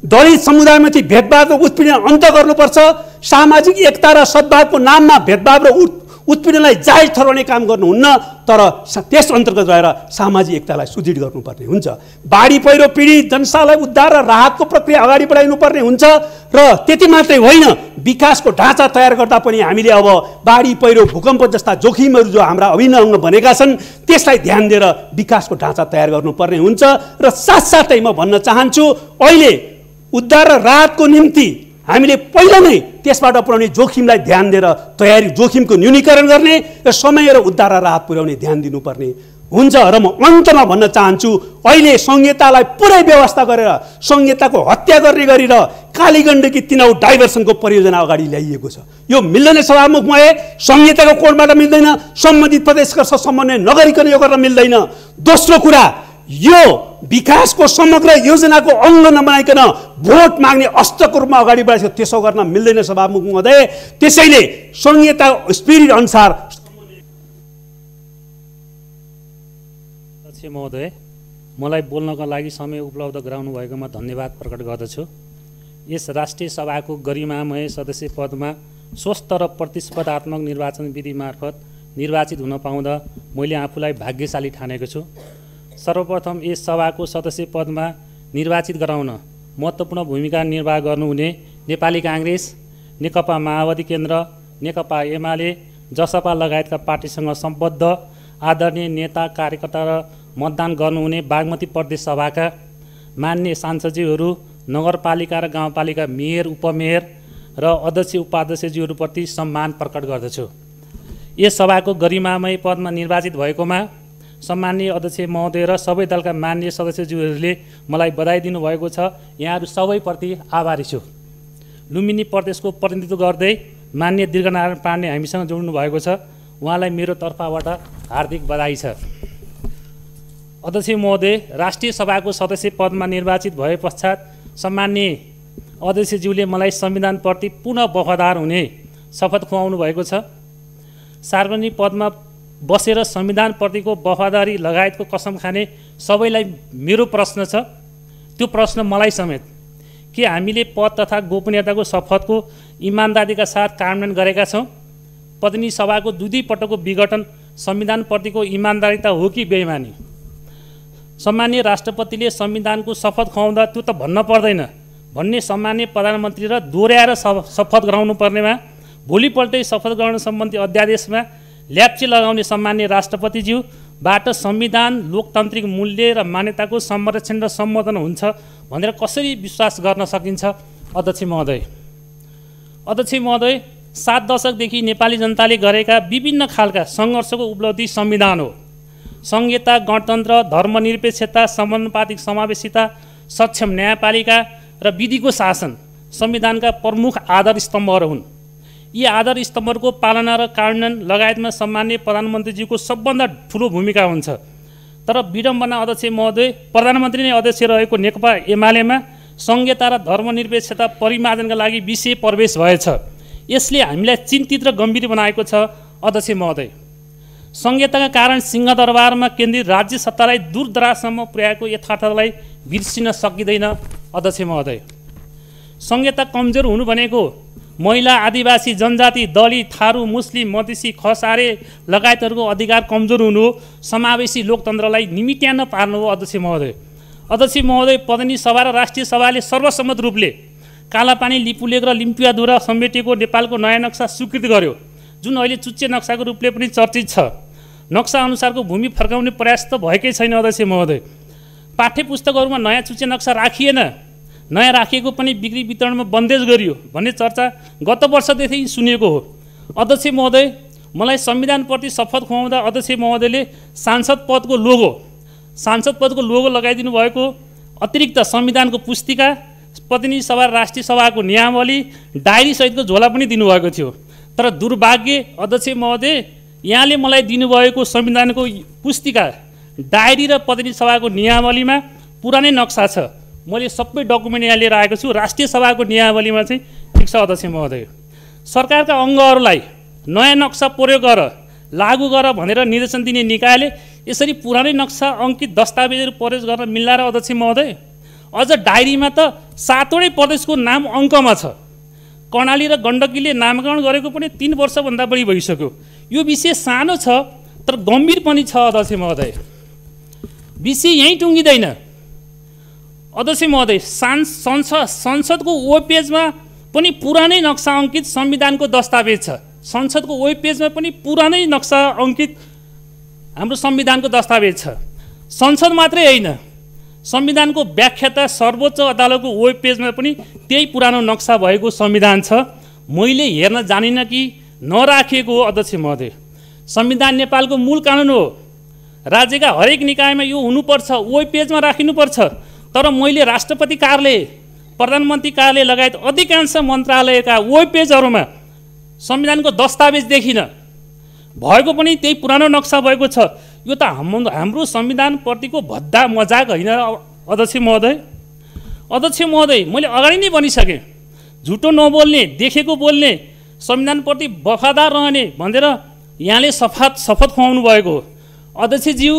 दलित समुदायमाथि भेदभाव र उत्पीडन अन्त गर्नुपर्छ। सामाजिक एकता र सद्भावको नाममा भेदभाव र उत्पीडनलाई जायज ठहराउने काम गर्नुहुन्न, तर त्यस अन्तर्गत रहेर सामाजिक एकतालाई सुदृढ गर्नुपर्ने हुन्छ। बाढी पहिरो पीडित जनतालाई उद्धार र राहतको प्रक्रिया अगाडि बढाइनुपर्ने हुन्छ र त्यति मात्रै होइन, विकासको ढाँचा तयार गर्दा पनि हामीले अब बाढी पहिरो भूकम्प जस्ता जोखिमहरू जो हाम्रा अभिन्न अङ्ग बनेका छन् त्यसलाई ध्यान दिएर विकासको ढाँचा तयार गर्नुपर्ने हुन्छ। र साथसाथै म भन्न चाहन्छु, अहिले उद्धार र राहतको निम्ति हामीले पहिला नै त्यसबाट पुर्याउने जोखिमलाई ध्यान दिएर तयारी, जोखिमको न्यूनीकरण गर्ने र समय र उद्धार र राहत पुर्याउने ध्यान दिनुपर्ने हुन्छ। र म अन्तमा भन्न चाहन्छु, अहिले संहितालाई पुरै व्यवस्था गरेर संहिताको हत्या गर्ने गरी र कालीगण्डकी तिनाउ डाइभर्सनको परियोजना अगाडि ल्याइएको छ। यो मिल्दैन सभामुख महोदय, संहिताको कोडबाट मिल्दैन, सम्बन्धित प्रदेशका समन्वय नगरिकन यो गर्न मिल्दैन। दोस्रो कुरा, यो विकासको समग्र योजनाको अङ्ग नबनाइकन भोट माग्ने अस्त्रको रूपमा अगाडि बढाएको त्यसो गर्न मिल्दैन सभामुख महोदय। त्यसैले संहिता स्पिरिट अनुसार महोदय, मलाई बोल्नको लागि समय उपलब्ध गराउनु भएकोमा धन्यवाद प्रकट गर्दछु। यस राष्ट्रिय सभाको गरिमामय सदस्य पदमा स्वस्थ र प्रतिस्पर्धात्मक निर्वाचन विधि मार्फत निर्वाचित हुन पाउँदा मैले आफूलाई भाग्यशाली ठानेको छु। सर्वप्रथम यस सभाको सदस्य पदमा निर्वाचित गराउन महत्त्वपूर्ण भूमिका निर्वाह गर्नुहुने नेपाली काङ्ग्रेस, नेकपा माओवादी केन्द्र, नेकपा एमाले, जसपा लगायतका पार्टीसँग सम्बद्ध आदरणीय नेता, कार्यकर्ता र मतदान गर्नुहुने बागमती प्रदेश सभाका मान्य सांसदज्यूहरू, नगरपालिका र गाउँपालिका मेयर, उपमेयर र अध्यक्ष उपाध्यक्षज्यूहरूप्रति सम्मान प्रकट गर्दछु। यस सभाको गरिमामय पदमा निर्वाचित भएकोमा सम्माननीय अध्यक्ष महोदय र सबै दलका मान्य सदस्यज्यूहरूले मलाई बधाई दिनुभएको छ। यहाँहरू सबैप्रति आभारी छु। लुम्बिनी प्रदेशको प्रतिनिधित्व गर्दै मान्य दीर्घनारायण पाण्डे हामीसँग जोड्नु भएको छ। उहाँलाई मेरो तर्फबाट हार्दिक बधाई छ। अध्यक्ष महोदय, राष्ट्रिय सभाको सदस्य पदमा निर्वाचित भए पश्चात सम्माननीय अध्यक्षज्यूले मलाई संविधानप्रति पुनः वफादार हुने शपथ खुवाउनु भएको छ। सार्वजनिक पदमा बसेर संविधानप्रतिको वफादारी लगायतको कसम खाने सबैलाई मेरो प्रश्न छ। त्यो प्रश्न मलाई समेत, के हामीले पद तथा गोपनीयताको शपथको इमान्दारीका साथ कार्यान्वयन गरेका छौँ? प्रतिनिधि सभाको दुई पटकको विघटन संविधानप्रतिको इमान्दारिता हो कि बेइमानी? सम्माननीय राष्ट्रपतिले संविधानको शपथ खुवाउँदा त्यो त भन्न पर्दैन भन्ने सम्माननीय प्रधानमन्त्री र दोहोऱ्याएर शपथ गराउनु पर्नेमा भोलिपल्टै शपथ ग्रहण सम्बन्धी अध्यादेशमा ल्याप्चे लगाउने सम्माननीय राष्ट्रपतिज्यू बाट संविधान लोकतान्त्रिक मूल्य र मान्यताको संरक्षण र सम्वर्धन हुन्छ भनेर कसरी विश्वास गर्न सकिन्छ? अध्यक्ष महोदय, 7 दशकदेखि नेपाली जनताले गरेका विभिन्न खालका सङ्घर्षको उपलब्धि संविधान हो। संहिता, गणतन्त्र, धर्मनिरपेक्षता, समानुपातिक समावेशिता, सक्षम न्यायपालिका र विधिको शासन संविधानका प्रमुख आधार स्तम्भहरू हुन्। यी आधार स्तम्भहरूको पालना र कार्यान्वयन लगायतमा सम्माननीय प्रधानमन्त्रीजीको सबभन्दा ठुलो भूमिका हुन्छ। तर विडम्बना अध्यक्ष महोदय, प्रधानमन्त्री नै अध्यक्ष रहेको नेकपा एमालेमा संहिता र धर्मनिरपेक्षता परिमार्जनका लागि विषय प्रवेश भएछ। यसले हामीलाई चिन्तित र गम्भीर बनाएको छ। अध्यक्ष महोदय, संहिताका कारण सिंहदरबारमा केन्द्रीय राज्य सत्तालाई दूरदराजसम्म पुर्याएको यथार्थलाई बिर्सिन सकिँदैन। अध्यक्ष महोदय, संहिता कमजोर हुनु भनेको महिला, आदिवासी, जनजाति, दलित, थारू, मुस्लिम, मधेसी, खसारे लगायतहरूको अधिकार कमजोर हुनु हो। समावेशी लोकतन्त्रलाई निमित्यान्न पार्नु हो। अध्यक्ष महोदय, प्रतिनिधि सभा र राष्ट्रिय सभाले सर्वसम्मत रूपले कालापानी, लिपुलेक र लिम्पियाद्वारा समेटिएको नेपालको नयाँ नक्सा स्वीकृत गर्यो, जुन अहिले चुच्चे नक्साको रूपले पनि चर्चित छ। नक्सा अनुसारको भूमि फर्काउने प्रयास त भएकै छैन। अध्यक्ष महोदय, पाठ्य पुस्तकहरूमा नयाँ चुच्चे नक्सा राखिएन, नयाँ राखिएको पनि बिक्री वितरणमा बन्देज गरियो भन्ने चर्चा गत वर्षदेखि सुनिएको हो। अध्यक्ष महोदय, मलाई संविधानप्रति शपथ खुवाउँदा अध्यक्ष महोदयले सांसद पदको लोगो लगाइदिनु भएको अतिरिक्त संविधानको पुस्तिका, प्रतिनिधि सभा र राष्ट्रिय सभाको नियमावली, डायरी सहितको झोला पनि दिनुभएको थियो। तर दुर्भाग्य अध्यक्ष महोदय, यहाँले मलाई दिनुभएको संविधानको पुस्तिका, डायरी र प्रतिनिधि सभाको नियमावलीमा पुरानै नक्सा छ। मैले सबै डकुमेन्ट यहाँ लिएर आएको छु। राष्ट्रिय सभाको नियमावलीमा चाहिँ ठिक छ। अध्यक्ष महोदय, सरकारका अङ्गहरूलाई नयाँ नक्सा प्रयोग गर, लागू गर भनेर निर्देशन दिने निकायले यसरी पुरानै नक्सा अङ्कित दस्तावेजहरू प्रयोग गर्न मिल्ला र? अध्यक्ष महोदय, अझ डायरीमा त 7वटै प्रदेशको नाम अङ्कमा छ। कर्णाली र गण्डकीले नामकरण गरेको पनि 3 वर्षभन्दा बढी भइसक्यो। यो विषय सानो छ तर गम्भीर पनि छ। अध्यक्ष महोदय, विषय यहीँ टुङ्गिँदैन। अध्यक्ष महोदय, संसदको वेब पेजमा पनि पुरानै नक्सा अङ्कित संविधानको दस्तावेज छ। संसदको वेब पेजमा पनि पुरानै नक्सा अङ्कित हाम्रो संविधानको दस्तावेज छ। संसद मात्रै होइन, संविधानको व्याख्याता सर्वोच्च अदालतको वेब पेजमा पनि त्यही पुरानो नक्सा भएको संविधान छ। मैले हेर्न जानिनँ कि नराखिएको हो। अध्यक्ष महोदय, संविधान नेपालको मूल कानुन हो। राज्यका हरेक निकायमा यो हुनुपर्छ, वेब पेजमा राखिनुपर्छ। तर मैले राष्ट्रपति कार्यालय, प्रधानमन्त्री कार्यालय लगायत अधिकांश मन्त्रालयका वेब पेजहरूमा संविधानको दस्तावेज देखिनँ। भएको पनि त्यही पुरानो नक्सा भएको छ। यो त हाम्रो संविधानप्रतिको भद्दा मजाक होइन? अध्यक्ष महोदय, मैले अगाडि नै भनिसकेँ, झुटो नबोल्ने, देखेको बोल्ने, संविधानप्रति वफादार रहने भनेर यहाँले शपथ खुवाउनु भएको हो। अध्यक्षज्यू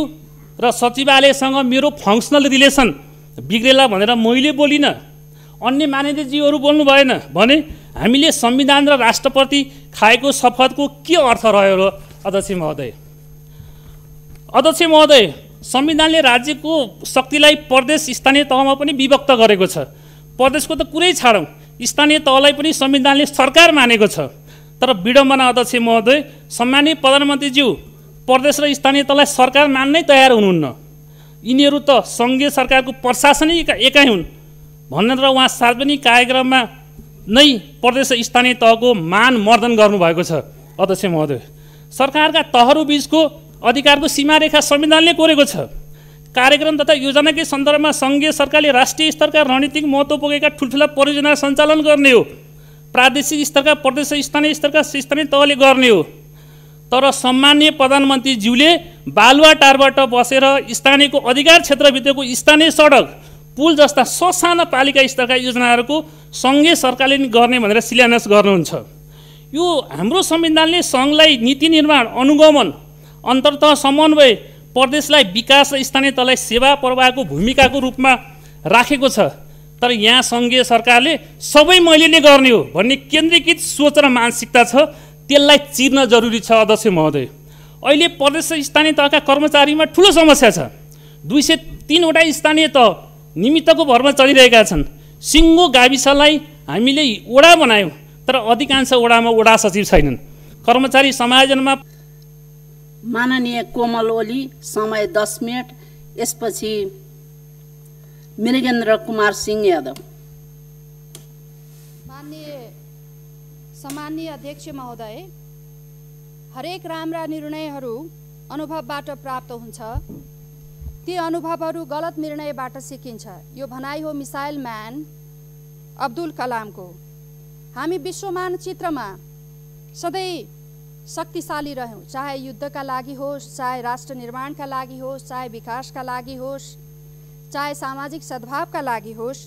र सचिवालयसँग मेरो फङ्सनल रिलेसन बिग्रेला भनेर मैले बोलिनँ, अन्य माननीयज्यूहरू बोल्नु भएन भने हामीले संविधान र राष्ट्रप्रति खाएको शपथको के अर्थ रह्यो र? अध्यक्ष महोदय, संविधानले राज्यको शक्तिलाई प्रदेश, स्थानीय तहमा पनि विभक्त गरेको छ। प्रदेशको त कुरै छाडौँ, स्थानीय तहलाई पनि संविधानले सरकार मानेको छ। तर विडम्बना अध्यक्ष महोदय, सम्माननीय प्रधानमन्त्रीज्यू प्रदेश र स्थानीय तहलाई सरकार मान्नै तयार हुनुहुन्न। यिनीहरू त सङ्घीय सरकारको प्रशासनिक एकाइ हुन् भनेर उहाँ सार्वजनिक कार्यक्रममा नै प्रदेश र स्थानीय तहको मान मर्दन गर्नुभएको छ। अध्यक्ष महोदय, सरकारका तहहरू बीचको अधिकारको सीमारेखा संविधानले कोरेको छ। कार्यक्रम तथा योजनाकै सन्दर्भमा सङ्घीय सरकारले राष्ट्रिय स्तरका रणनीतिक महत्त्व पुगेका ठुल्ठुला परियोजना सञ्चालन गर्ने हो। प्रादेशिक स्तरका, प्रदेश र स्थानीय स्तरका स्थानीय तहले गर्ने हो। तर सम्माननीय प्रधानमन्त्रीज्यूले बालुवाटारबाट बसेर स्थानीयको अधिकार क्षेत्रभित्रको स्थानीय सडक, पुल जस्ता ससाना पालिका स्तरका योजनाहरूको सङ्घीय सरकारले नि गर्ने भनेर शिलान्यास गर्नुहुन्छ। यो हाम्रो संविधानले सङ्घलाई नीति निर्माण, अनुगमन, अन्तर्तह समन्वय, प्रदेशलाई विकास र स्थानीय तहलाई सेवा प्रवाहको भूमिकाको रूपमा राखेको छ। तर यहाँ सङ्घीय सरकारले सबै मैले नै गर्ने हो भन्ने केन्द्रीकृत सोच र मानसिकता छ। त्यसलाई चिर्न जरुरी छ। अध्यक्ष महोदय, अहिले प्रदेश र स्थानीय तहका कर्मचारीमा ठुलो समस्या छ। 203वटा स्थानीय तह निमित्तको भरमा चलिरहेका छन्। सिङ्गो गाविसलाई हामीले वडा बनायौँ, तर अधिकांश वडामा वडा सचिव छैनन्। कर्मचारी समायोजनमा माननीय कोमल ओली समय 10 मिनट, यसपछि मृगेन्द्र कुमार सिंह यादव। सम्माननीय अध्यक्ष महोदय, हरेक राम्रा निर्णयहरू अनुभवबाट प्राप्त हुन्छ, ती अनुभवहरू गलत निर्णयबाट सिकिन्छ। यो भनाइ हो मिसाइल म्यान अब्दुल कलामको। हामी विश्व मानचित्रमा सधैँ शक्तिशाली रह्यौँ, चाहे युद्धका लागि होस्, चाहे राष्ट्र निर्माणका लागि होस्, चाहे विकासका लागि होस्, चाहे सामाजिक सद्भावका लागि होस्।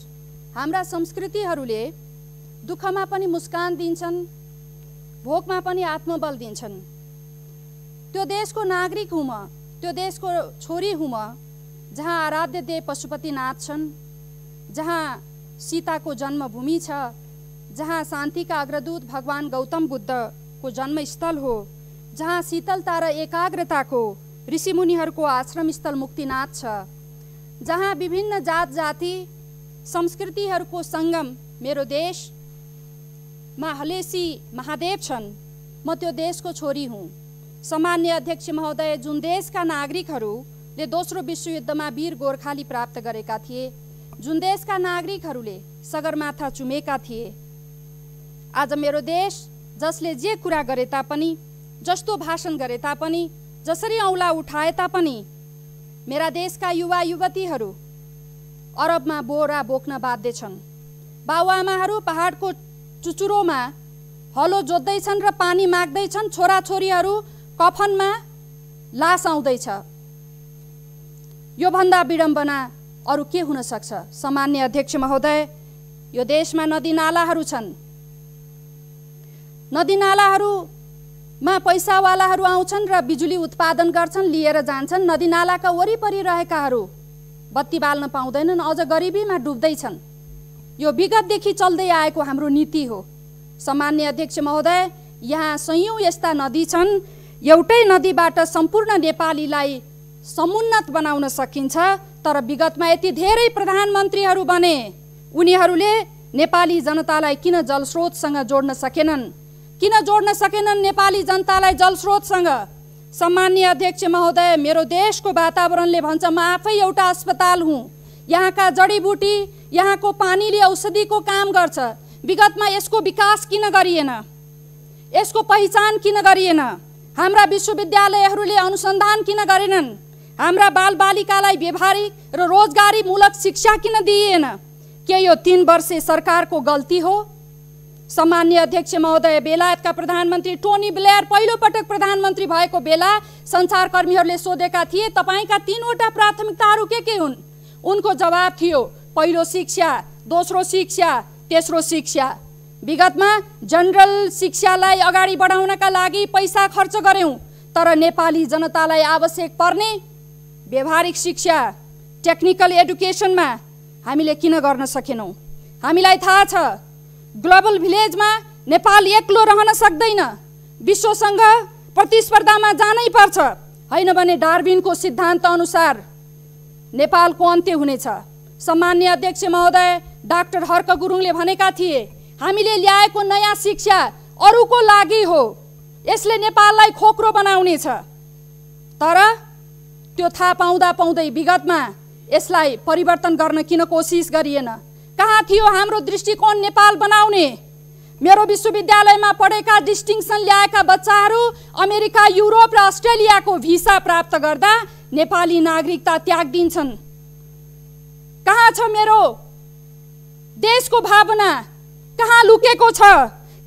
हाम्रा संस्कृतिहरूले दुःखमा पनि मुस्कान दिन्छन्, भोकमा पनि आत्मबल दिन्छन्। त्यो देशको नागरिक हुँ म, त्यो देशको छोरी हुँ म, जहाँ आराध्य देव पशुपतिनाथ छन्, जहाँ सीताको जन्मभूमि छ, जहाँ शान्तिका अग्रदूत भगवान गौतम बुद्धको जन्मस्थल हो, जहाँ शीतलता र एकाग्रताको ऋषिमुनिहरूको आश्रमस्थल मुक्तिनाथ छ, जहाँ विभिन्न जात जाति संस्कृतिहरूको सङ्गम मेरो देशमा हलेसी महादेव छन्। म त्यो देशको छोरी हुँ। सम्माननीय अध्यक्ष महोदय, जुन देशका नागरिकहरूले दोस्रो विश्वयुद्धमा वीर गोर्खाली प्राप्त गरेका थिए, जुन देशका नागरिकहरूले सगरमाथा चुमेका थिए, आज मेरो देश जसले जे कुरा गरे तापनि, जस्तो भाषण गरे तापनि, जसरी औँला उठाए तापनि, मेरा देशका युवा युवतीहरू अरबमा बोरा बोक्न बाध्य छन्। बाबुआमाहरू पहाडको चुचुरोमा हलो जोत्दैछन् र पानी माग्दैछन्, छोराछोरीहरू कफनमा लास आउँदैछ। योभन्दा विडम्बना अरू के हुन सक्छ? सम्माननीय अध्यक्ष महोदय, यो देशमा नदीनालाहरू छन्। नदीनालाहरूमा पैसावालाहरू आउँछन् र बिजुली उत्पादन गर्छन्, लिएर जान्छन्। नदीनालाका वरिपरि रहेकाहरू बत्ती बाल्न पाउँदैनन्, अझ गरिबीमा डुब्दैछन्। यो विगतदेखि चल्दै आएको हाम्रो नीति हो। सम्माननीय अध्यक्ष महोदय, यहाँ सयौं यस्ता नदी छन्, एउटै नदीबाट सम्पूर्ण नेपालीलाई समुन्नत बनाउन सकिन्छ। तर विगतमा यति धेरै प्रधानमन्त्रीहरू बने, उनीहरूले नेपाली जनतालाई किन जलस्रोतसँग जोड्न सकेनन्? किन जोड्न सकेनन् नेपाली जनतालाई जलस्रोतसँग? सम्माननीय अध्यक्ष महोदय, मेरो देशको वातावरणले भन्छ म आफै एउटा अस्पताल हुँ। यहाँका जडीबुटी, यहाँको पानीले औषधिको काम गर्छ। विगतमा यसको विकास किन गरिएन? यसको पहिचान किन गरिएन? हाम्रा विश्वविद्यालयहरूले अनुसन्धान किन गरेनन्? हाम्रा बालबालिकालाई व्यवहारिक र रोजगारीमूलक शिक्षा किन दिइएन? के यो 3 वर्षे सरकारको गल्ती हो? सम्माननीय अध्यक्ष महोदय, बेलायतका प्रधानमन्त्री टोनी ब्लेयर पहिलोपटक प्रधानमन्त्री भएको बेला सञ्चारकर्मीहरूले सोधेका थिए, तपाईँका 3वटा प्राथमिकताहरू के हुन्? उनको जवाब थियो, पहिलो शिक्षा, दोस्रो शिक्षा, तेस्रो शिक्षा। विगतमा जनरल शिक्षालाई अगाडि बढाउनका लागि पैसा खर्च गर्यौं, तर नेपाली जनतालाई आवश्यक पर्ने व्यवहारिक शिक्षा, टेक्निकल एडुकेसनमा हामीले किन गर्न सकेनौं? हामीलाई थाहा छ, ग्लोबल भिलेजमा नेपाल एक्लो रहन सक्दैन। विश्वसँग प्रतिस्पर्धामा जानै पर्छ, हैन भने डार्विनको सिद्धान्त अनुसार नेपालको अन्त्य हुनेछ। सम्माननीय अध्यक्ष महोदय, डाक्टर हर्क गुरुङले भनेका थिए, हामीले ल्याएको नयाँ शिक्षा अरूको लागि हो, यसले नेपाललाई खोक्रो बनाउनेछ। तर त्यो थाहा पाउँदा पाउँदै विगतमा यसलाई परिवर्तन गर्न किन कोसिस गरिएन? कहाँ थियो हाम्रो दृष्टिकोण नेपाल बनाउने? मेरो विश्वविद्यालयमा पढेका डिस्टिङ्सन ल्याएका बच्चाहरू अमेरिका, युरोप र अस्ट्रेलियाको भिसा प्राप्त गर्दा नेपाली नागरिकता त्याग दिन्छन्। कहाँ छ मेरो देशको भावना? कहाँ लुकेको छ?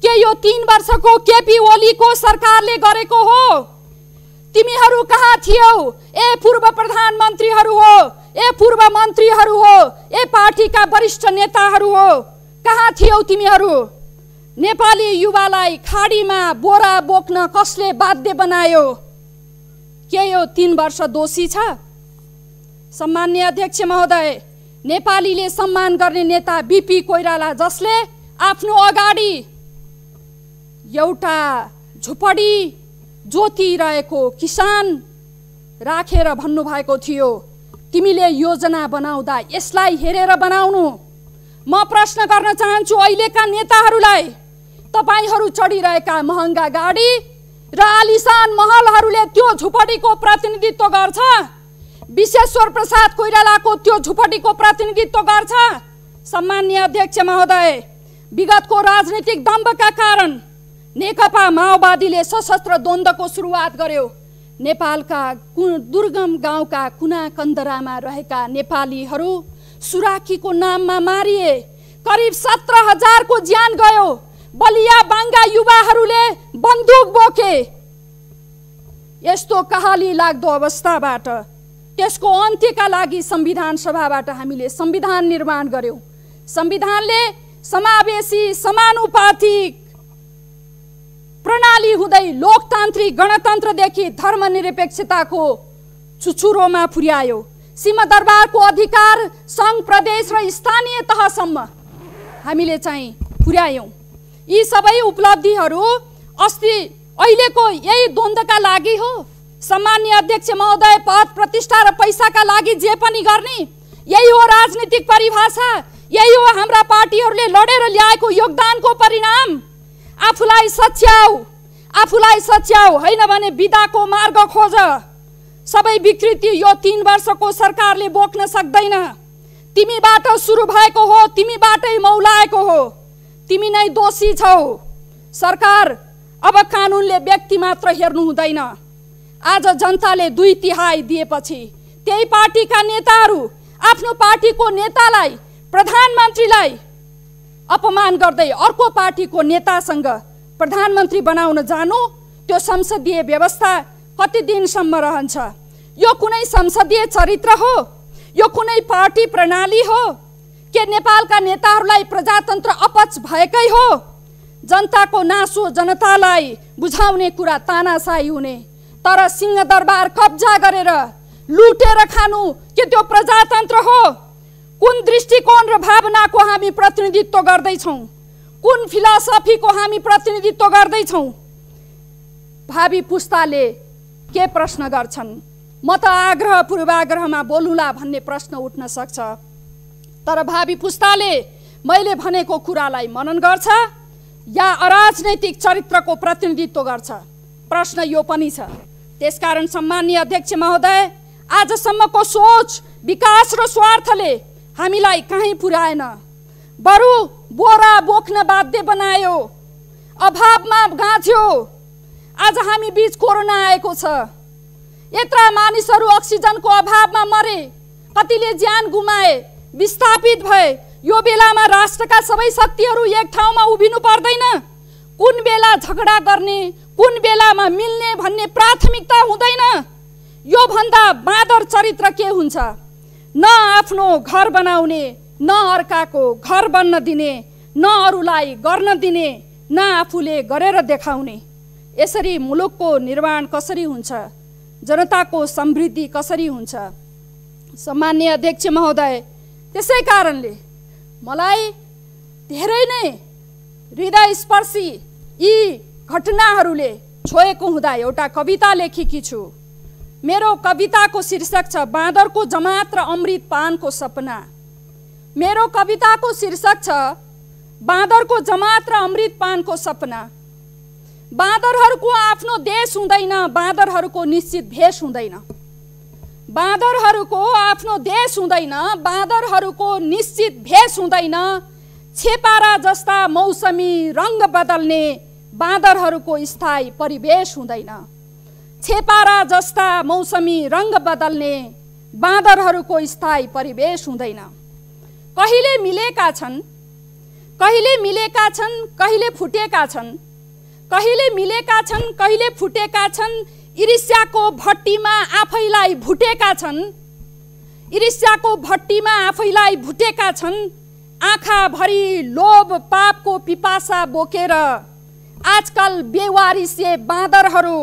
के यो 3 वर्षको केपी ओलीको सरकारले गरेको हो? तिमीहरू कहाँ थियौ? ए पूर्व प्रधानमन्त्रीहरू हो, ए पूर्व मन्त्रीहरू हो, ए पार्टीका वरिष्ठ नेताहरू हो, कहाँ थियौ तिमीहरू? नेपाली युवालाई खाडीमा बोरा बोक्न कसले बाध्य बनायो? के यो 3 वर्ष दोषी छ? सम्माननीय अध्यक्ष महोदय, नेपालीले सम्मान गर्ने नेता बीपी कोइराला, जसले आफ्नो अगाडि एउटा झुपडी जोतिरहेको किसान राखेर भन्नुभएको थियो, तिमीले योजना बनाउँदा यसलाई हेरेर बनाउनु। म प्रश्न गर्न चाहन्छु अहिलेका नेताहरूलाई, तपाईहरू चढिरहेका महँगा गाडी र आलिशान महलहरूले त्यो झुपडीको प्रतिनिधित्व गर्छ? विश्वेश्वर प्रसाद कोइरालाको त्यो झुपडीको प्रतिनिधित्व गर्छ? सम्माननीय अध्यक्ष महोदय, विगतको राजनीतिक दम्भका कारण नेकपा माओवादीले सशस्त्र द्वन्द्वको सुरुवात गर्यो। नेपालका दुर्गम गाउँका कुना कन्दरामा रहेका नेपालीहरू सुराकीको नाममा मारिए। करिब 17,000 को ज्यान गयो। बलिया बाङ्गा युवाहरूले बन्दुक बोके। यस्तो कहाली लाग्दो अवस्थाबाट त्यसको अन्त्यका लागि संविधान सभाबाट हामीले संविधान निर्माण गर्यौं। संविधानले समावेशी समानुपातिक प्रणाली हुँदै लोकतान्त्रिक गणतन्त्रदेखि धर्मनिरपेक्षताको चुचुरोमा पुर्यायो। सिंहदरबारको अधिकार संघ प्रदेश र स्थानीय तहसम्म हामीले चाहिँ पुर्यायौं। यी सबै उपलब्धिहरू अस्ति अहिलेको यही द्वन्द्वका लागि हो। सम्माननीय अध्यक्ष महोदय, पद प्रतिष्ठा र पैसाका लागि जे पनि गर्ने यही हो राजनीतिक परिभाषा, यही हो हाम्रा पार्टीहरूले लडेर ल्याएको योगदानको परिणाम। आफूलाई सच्याऊ हैन भने बिदाको मार्ग खोज। सबै विकृति यो 3 वर्षको सरकारले बोक्न सक्दैन। तिमीबाट सुरु भएको हो, तिमीबाटै मौलाएको हो, तिमी नै दोषी छौ। सरकार अब कानुनले व्यक्ति मात्र हेर्नु हुँदैन। आज जनताले 2/3 दिएपछि त्यही पार्टीका नेताहरू आफ्नो पार्टीको नेतालाई, प्रधानमन्त्रीलाई अपमान गर्दै अर्को पार्टीको नेतासँग प्रधानमन्त्री बनाउन जानु, त्यो संसदीय व्यवस्था कति दिनसम्म रहन्छ? यो कुनै संसदीय चरित्र हो? यो कुनै पार्टी प्रणाली हो? के नेपालका नेताहरूलाई प्रजातन्त्र अपच भएकै हो? जनताको नासो जनतालाई बुझाउने कुरा तानाशाही हुने, तर सिंहदरबार कब्जा गरेर लुटेर खानु के त्यो प्रजातन्त्र हो? कुन दृष्टिकोण र भावनाको हामी प्रतिनिधित्व गर्दैछौँ? कुन फिलोसफीको हामी प्रतिनिधित्व गर्दैछौँ? भावी पुस्ताले के प्रश्न गर्छन्? म त आग्रह पूर्वाग्रहमा बोलुला भन्ने प्रश्न उठ्न सक्छ, तर भावी पुस्ताले मैले भनेको कुरालाई मनन गर्छ या अराजनैतिक चरित्रको प्रतिनिधित्व गर्छ? प्रश्न यो पनि छ। त्यसकारण सम्माननीय अध्यक्ष महोदय, आजसम्मको सोच, विकास र स्वार्थले हामीलाई कहीँ पुर्याएन, बरु बोरा बोक्न बाध्य बनायो, अभावमा गाँच्यो। आज हामी बीच कोरोना आएको छ। यत्रा मानिसहरू अक्सिजनको अभावमा मरे, कतिले ज्यान गुमाए, विस्थापित भए। यो बेलामा राष्ट्रका सबै शक्तिहरू एक ठाउँमा उभिनु पर्दैन? कुन बेला झगडा गर्ने, कुन बेलामा मिल्ने भन्ने प्राथमिकता हुँदैन? यो भन्दा बाँदर चरित्र के हुन्छ? न आफ्नो घर बनाउने, न अर्काको घर बन्न दिने, न अरूलाई गर्न दिने, न आफूले गरेर देखाउने। यसरी मुलुकको निर्माण कसरी हुन्छ? जनताको समृद्धि कसरी हुन्छ? सम्माननीय अध्यक्ष महोदय, त्यसै कारणले मलाई धेरै नै हृदयस्पर्शी यी घटनाहरूले छोएको हुँदा एउटा कविता लेखेकी छु। मेरो कविताको शीर्षक छ बाँदरको जमात र अमृत पानको सपना। मेरो कविताको शीर्षक छ बाँदरको जमात र अमृत पानको सपना। बाँदरहरूको आफ्नो देश हुँदैन, बाँदरहरूको निश्चित भेष हुँदैन। बाँदरहरूको आफ्नो देश हुँदैन, बाँदरहरूको निश्चित भेष हुँदैन। छेपारा जस्ता मौसमी रङ्ग बदल्ने बाँदरहरूको स्थायी परिवेश हुँदैन। छेपारा जस्ता मौसमी रङ्ग बदल्ने बाँदरहरूको स्थायी परिवेश हुँदैन। कहिले मिलेका छन्, कहिले मिलेका छन्, कहिले फुटेका छन्, कहिले मिलेका छन्, कहिले फुटेका छन्। ईर्ष्याको भट्टीमा आफैलाई भुटेका छन्, ईर्ष्याको भट्टीमा आफैलाई भुटेका छन्। आँखाभरि लोभ पापको पिपासा बोकेर आजकल बेवारिसे बाँदरहरू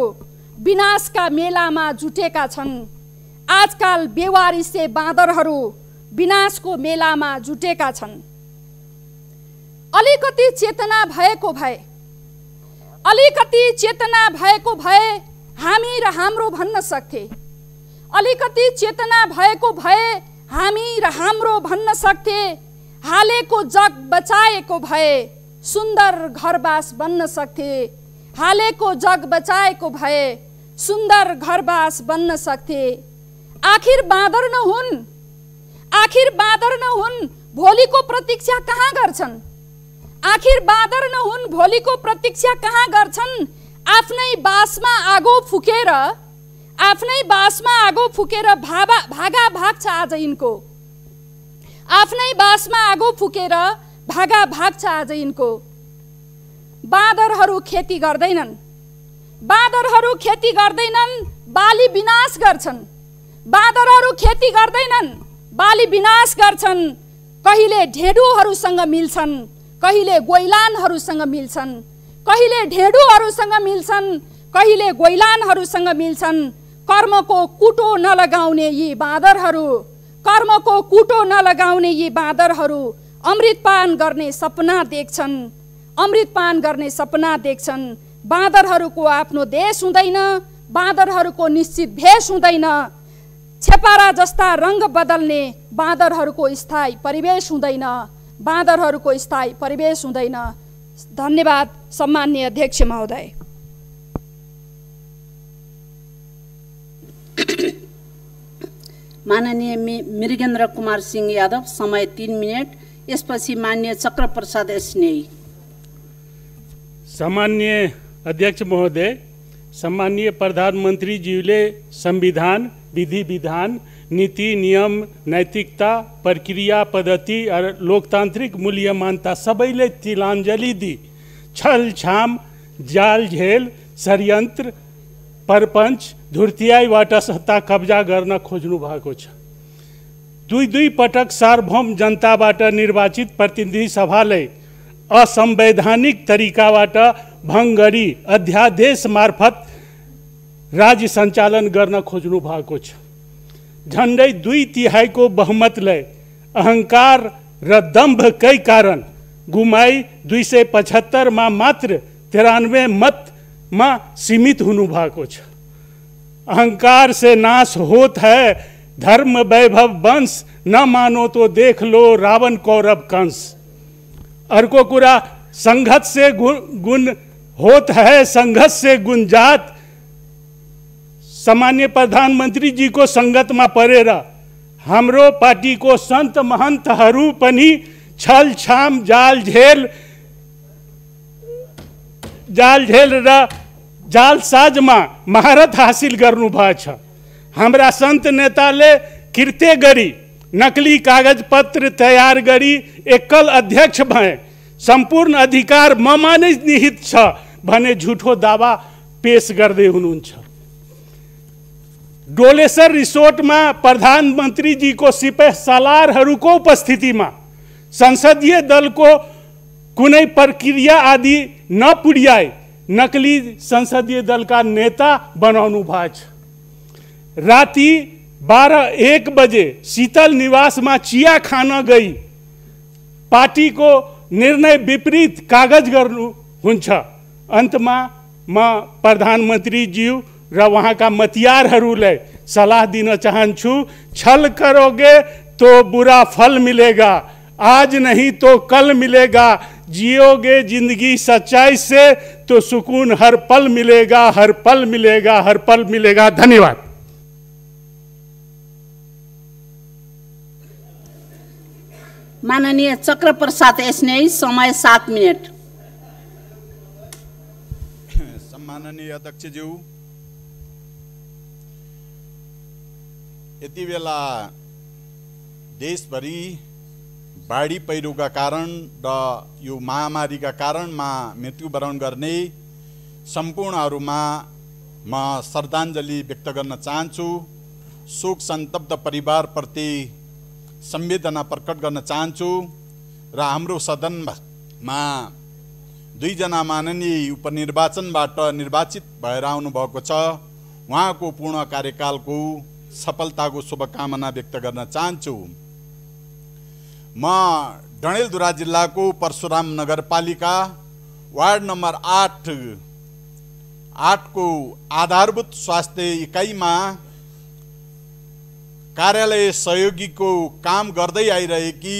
विनाशका मेलामा जुटेका छन्। आजकल बेवारिसे बाँदरहरू विनाशको मेलामा जुटेका छन्। अलिकति चेतना भएको भए, अलिकति चेतना भएको भए हामी र हाम्रो भन्न सक्थे। अलिकति चेतना भएको भए हामी र हाम्रो भन्न सक्थे। हालेको जग बचाएको भए सुन्दर घरबास बन्न सक्थे। हालेको जग बचाएको भए सुन्दर घरबास बन्न सक्थे। आखिर बाँदर नहुन्, आखिर बाँदर नहुन्, भोलिको प्रतीक्षा कहाँ गर्छन्? आखिर बाँदर नहुन्, भोलिको प्रतीक्षा कहाँ गर्छन्? आफ्नै बासमा आगो फुकेर, आफ्नै बासमा आगो फुकेर भागा भाग्छ आज यिनको। आफ्नै बासमा आगो फुकेर भागा भाग्छ आज यिनको। बाँदरहरू खेती गर्दैनन्, बाँदरहरू खेती गर्दैनन्, बाली विनाश गर्छन्। बाँदरहरू खेती गर्दैनन्, बाली विनाश गर्छन्। कहिले ढेँडुहरूसँग मिल्छन्, कहिले गोइलानहरूसँग मिल्छन्, कहिले ढेँडुहरूसँग मिल्छन्, कहिले गोइलानहरूसँग मिल्छन्। कर्मको कुटो नलगाउने यी बाँदरहरू, कर्मको कुटो नलगाउने यी बाँदरहरू अमृतपान गर्ने सपना देख्छन्, अमृतपान गर्ने सपना देख्छन्। बाँदरहरूको आफ्नो देश हुँदैन, बाँदरहरूको निश्चित भेष हुँदैन। छेपारा जस्ता रंग बदल्ने बाँदरहरूको स्थायी परिवेश हुँदैन, बाँदरहरूको स्थायी परिवेश हुँदैन। धन्यवाद सम्माननीय अध्यक्ष महोदय। माननीय मृगेन्द्र कुमार सिंह यादव, समय 3 मिनट। यसपछि माननीय चक्र प्रसाद स्नेही। सम्माननीय अध्यक्ष महोदय, सम्माननीय प्रधानमंत्री जीले संविधान, विधि विधान, नीति नियम, नैतिकता, प्रक्रिया पद्धति और लोकतांत्रिक मूल्य मान्यता सबैले तिलाञ्जली दी छल छाम, जाल झेल, षड्यन्त्र, परपंच, धुर्त्याइबाट सत्ता कब्जा गर्न खोज्नु भएको छ। दुई पटक सार्वभौम जनताबाट निर्वाचित प्रतिनिधि सभालाई असंवैधानिक तरिकाबाट भङ्ग गरी अध्यादेश मार्फत राज्य सञ्चालन गर्न खोज्नु भएको छ। झन्डै 2/3 बहुमतलाई अहंकार र दम्भकै कारण गुमाई 275 मा मात्र 93 मतमा सीमित हुनु भएको छ। अहंकार से नाश होत है धर्म वैभव वंश, न मानो तो देख लो रावण कौरव कंस। अर्को कुरा, संघर्ष से गुण होत है, संघर्ष से गुणजात। सामान्य प्रधानमंत्री जी को संगत में परेर हाम्रो पार्टी को संत महन्तहरू पनि छल छाम, जाल झेल र जालसाजमा महारत हासिल गर्नुभएको छ। हाम्रा संत नेताले कृत्य गरी नकली कागज पत्र तयार गरी एकल अध्यक्ष भए, संपूर्ण अधिकार ममा नै निहित छ भने झुठो दावा पेश गर्दै हुनुहुन्छ। डोलेसर रिसोर्टमा प्रधानमंत्री जी को सिपह सालारहरूको उपस्थितिमा संसदीय दल को कुनै प्रक्रिया आदि नपुर्याई नकली संसदीय दल का नेता बनाउनु भएको छ। राति 12-1 बजे शीतल निवास में चिया खान गई पार्टी को निर्णय विपरीत कागज गर्नु हुन्छ। अंतमा म प्रधानमंत्री ज्यू र वहाँका मतियारहरूलाई सलाह दिन चाहन्छु, छल करोगे तो बुरा फल मिलेगा, आज नहीं तो कल मिलेगा। जियोगे जिंदगी सच्चाई से तो सुकून हर पल मिलेगा, हर पल मिलेगा, हर पल मिलेगा। धन्यवाद। माननीय चक्र प्रसाद स्नेही, समय 7 मिनट। सम्माननीय अध्यक्षज्यू, यति बेला देशभरि बाढी पहिरोका कारण र यो महामारीका कारणमा मृत्युवरण गर्ने सम्पूर्णहरूमा म श्रद्धाञ्जली व्यक्त गर्न चाहन्छु। शोक सन्तप्त परिवारप्रति संवेदना प्रकट गर्न चाहन्छु र हाम्रो सदनमा 2 जना माननीय उपनिर्वाचनबाट निर्वाचित भएर आउनु भएको छ, उहाँको पूर्ण कार्यकालको सफलताको शुभकामना व्यक्त गर्न चाहन्छु। म डडेलधुरा जिल्लाको परशुराम नगरपालिका वार्ड नम्बर 8 को आधारभूत स्वास्थ्य इकाइमा कार्यालय सहयोगीको काम गर्दै आइरहेकी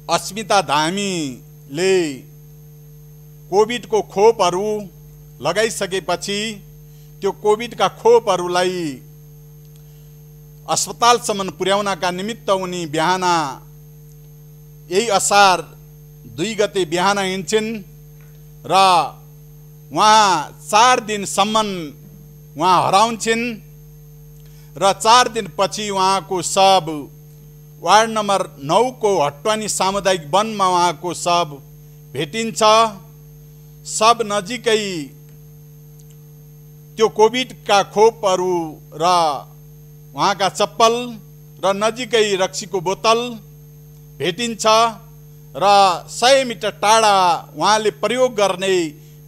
अस्मिता धामीले कोभिडको खोपहरू लगाइसकेपछि त्यो कोभिडका खोपहरूलाई अस्पतालसम्म पुर्याउनका निमित्त उनी बिहान यही असार 2 गते बिहान हिँड्छिन् र उहाँ 4 दिनसम्म उहाँ हराउँछिन् र 4 दिनपछि उहाँको शव वार्ड नम्बर 9 को हटवानी सामुदायिक वनमा उहाँको शव भेटिन्छ। शव नजिकै त्यो कोभिडका खोपहरू र उहाँका चप्पल र नजिकै रक्सीको बोतल भेटिन्छ र 100 मिटर टाढा उहाँले प्रयोग गर्ने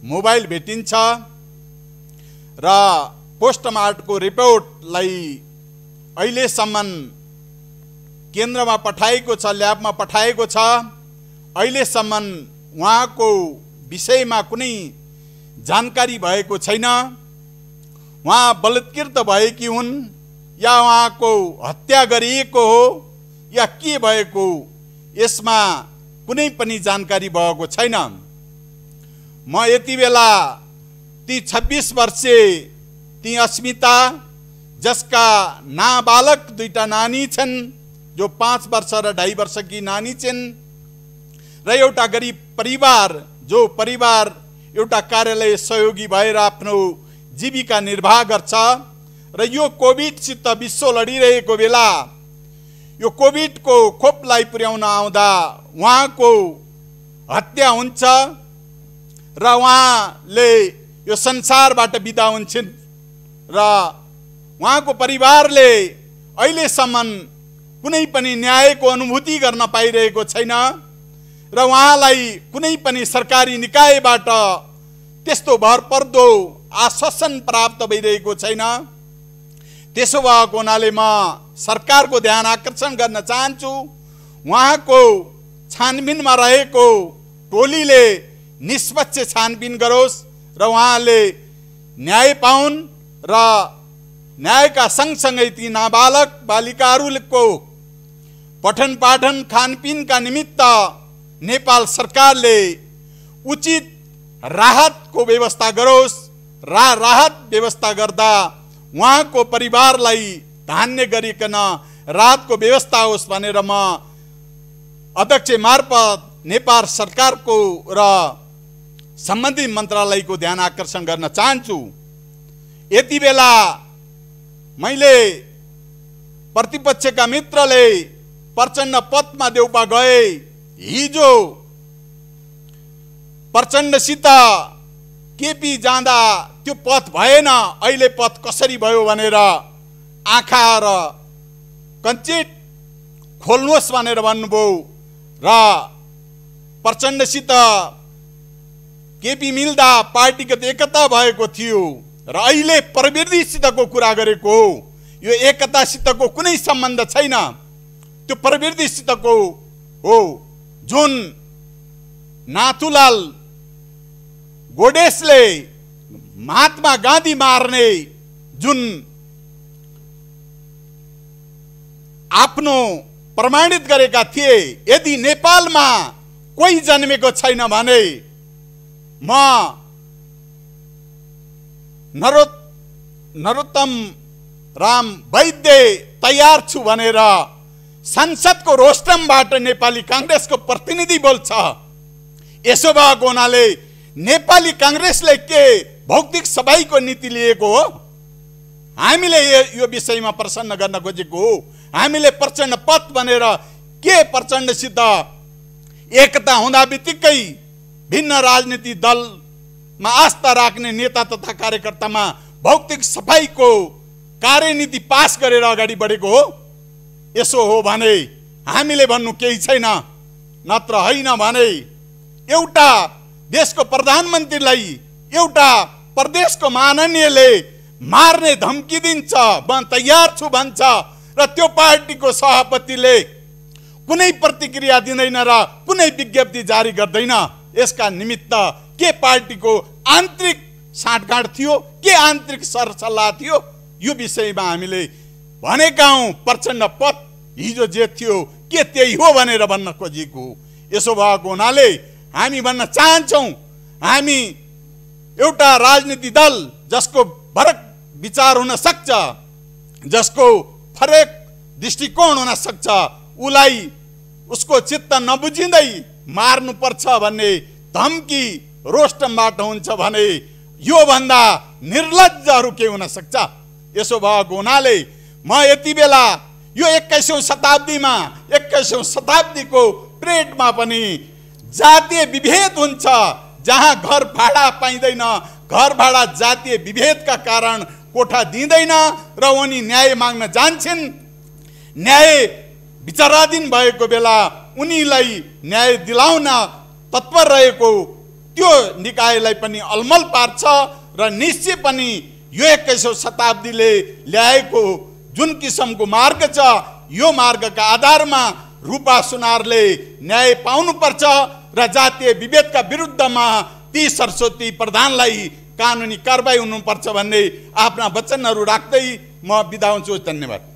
मोबाइल भेटिन्छ र पोस्टमार्टमको रिपोर्टलाई अहिलेसम्म केन्द्रमा पठाएको छ, ल्याबमा पठाएको छ। अहिलेसम्म उहाँको विषयमा कुनै जानकारी भएको छैन। उहाँ बलात्कृत भएकी हुन् या उहाँको हत्या गरिएको हो या के भएको, यसमा कुनै पनि जानकारी भएको छैन। म यति बेला ती 26 वर्षे ती अस्मिता, जसका नाबालक 2टा नानी छन्, जो 5 वर्ष र 2.5 वर्षकी नानी छिन्, र एउटा गरिब परिवार, जो परिवार एउटा कार्यालय सहयोगी भएर आफ्नो जीविका निर्वाह गर्छ र यो कोभिडसित विश्व लडिरहेको बेला यो कोभिडको खोपलाई पुर्याउन आउँदा उहाँको हत्या हुन्छ र उहाँले यो संसारबाट बिदा हुन्छन् र उहाँको परिवारले अहिलेसम्म कुनै पनि न्यायको अनुभूति गर्न पाइरहेको छैन र उहाँलाई कुनै पनि सरकारी निकायबाट त्यस्तो भरपर्दो आश्वासन प्राप्त भइरहेको छैन। त्यसो भएको हुनाले म सरकारको ध्यान आकर्षण गर्न चाहन्छु। उहाँको छानबिनमा रहेको टोलीले निष्पक्ष छानबिन गरोस् र उहाँले न्याय पाउन् र न्यायका सँगसँगै ती नाबालक बालिकाहरूको पठन पाठन खानपिनका निमित्त नेपाल सरकारले उचित राहतको व्यवस्था गरोस्। राहत व्यवस्था गर्दा उहाँको परिवारलाई धान्य गरिकन राहतको व्यवस्था होस् भनेर म अध्यक्ष मार्फत नेपाल सरकारको र सम्बन्धित मन्त्रालयको ध्यान आकर्षण गर्न चाहन्छु। यति बेला मैले प्रतिपक्षका मित्रले प्रचण्ड पथमा देउपा गए, हिजो प्रचण्डसित केपी जाँदा त्यो पथ भएन, अहिले पथ कसरी भयो भनेर आँखा र कञ्चित खोल्नुहोस् भनेर भन्नुभयो र प्रचण्डसित केपी मिल्दा पार्टीगत एकता भएको थियो र अहिले प्रवृत्तिसितको कुरा गरेको हो। यो एकतासितको कुनै सम्बन्ध छैन, त्यो प्रवृत्तिसितको हो। जुन नाथुलाल गोडेसले महात्मा गान्धी मार्ने जुन आफ्नो प्रमाणित गरेका थिए, यदि नेपालमा कोही जन्मेको छैन भने म नरोत्तम राम वैद्य तयार छु भनेर संसदको रोस्टमबाट नेपाली कांग्रेसको प्रतिनिधि बोल्छ। यसो भएको हुनाले नेपाली कांग्रेसले के भौतिक सफाईको नीति लिएको हो? हामीले यो विषयमा प्रसन्न गर्न खोजेको हो। हामीले प्रचण्ड पथ भनेर के प्रचण्डसित एकता हुँदा बित्तिकै भिन्न राजनीतिक दलमा आस्था राख्ने नेता तथा कार्यकर्तामा भौतिक सफाईको कार्यनीति पास गरेर अगाडि बढेको हो? यसो हो भने हामीले भन्नु केही छैन, नत्र होइन भने एउटा देशको प्रधानमन्त्रीलाई एउटा प्रदेशको माननीयले मार्ने धम्की दिन्छ, म तयार छु भन्छ र त्यो पार्टीको सभापतिले कुनै प्रतिक्रिया दिँदैन र कुनै विज्ञप्ति जारी गर्दैन। यसका निमित्त के पार्टीको आन्तरिक साँठगाँठ थियो, के आन्तरिक सरसल्लाह थियो, यो विषयमा हामीले भनेका हौं। प्रचण्ड पथ हिजो जे थियो के त्यही हो भनेर भन्न खोजेको। यसो भएको हुनाले हामी भन्न चाहन्छौं, हामी एउटा राजनीति दल जसको फरक विचार हुन सक्छ, जसको फरक दृष्टिकोण हुन सक्छ, उलाई उसको चित्त नबुझिँदै मार्नुपर्छ भन्ने धम्की रोस्टमबाट हुन्छ भने यो भन्दा निर्लज्जहरू के हुन सक्छ? यसो भएको हुनाले म यति बेला यो 21औं शताब्दीमा 21औं शताब्दीको परेडमा पनि जातीय विभेद हुन्छ, जहाँ घर भाडा पाइँदैन, घर भाडा जातीय विभेदका कारण कोठा दिँदैन र उनी न्याय माग्न जान्छन्। न्याय विचाराधीन भएको बेला उनीलाई न्याय दिलाउन तत्पर रहेको त्यो निकायलाई पनि अलमल पार्छ र निश्चय पनि यो 21औं शताब्दीले ल्याएको जुन किसिमको मार्ग छ, यो मार्गका आधारमा रूपा सुनारले न्याय पाउनुपर्छ र जातीय विभेदका विरुद्धमा ती सरस्वती प्रधानलाई कानुनी कारबाही हुनुपर्छ भन्ने आफ्ना वचनहरू राख्दै म बिदा हुन्छु। धन्यवाद।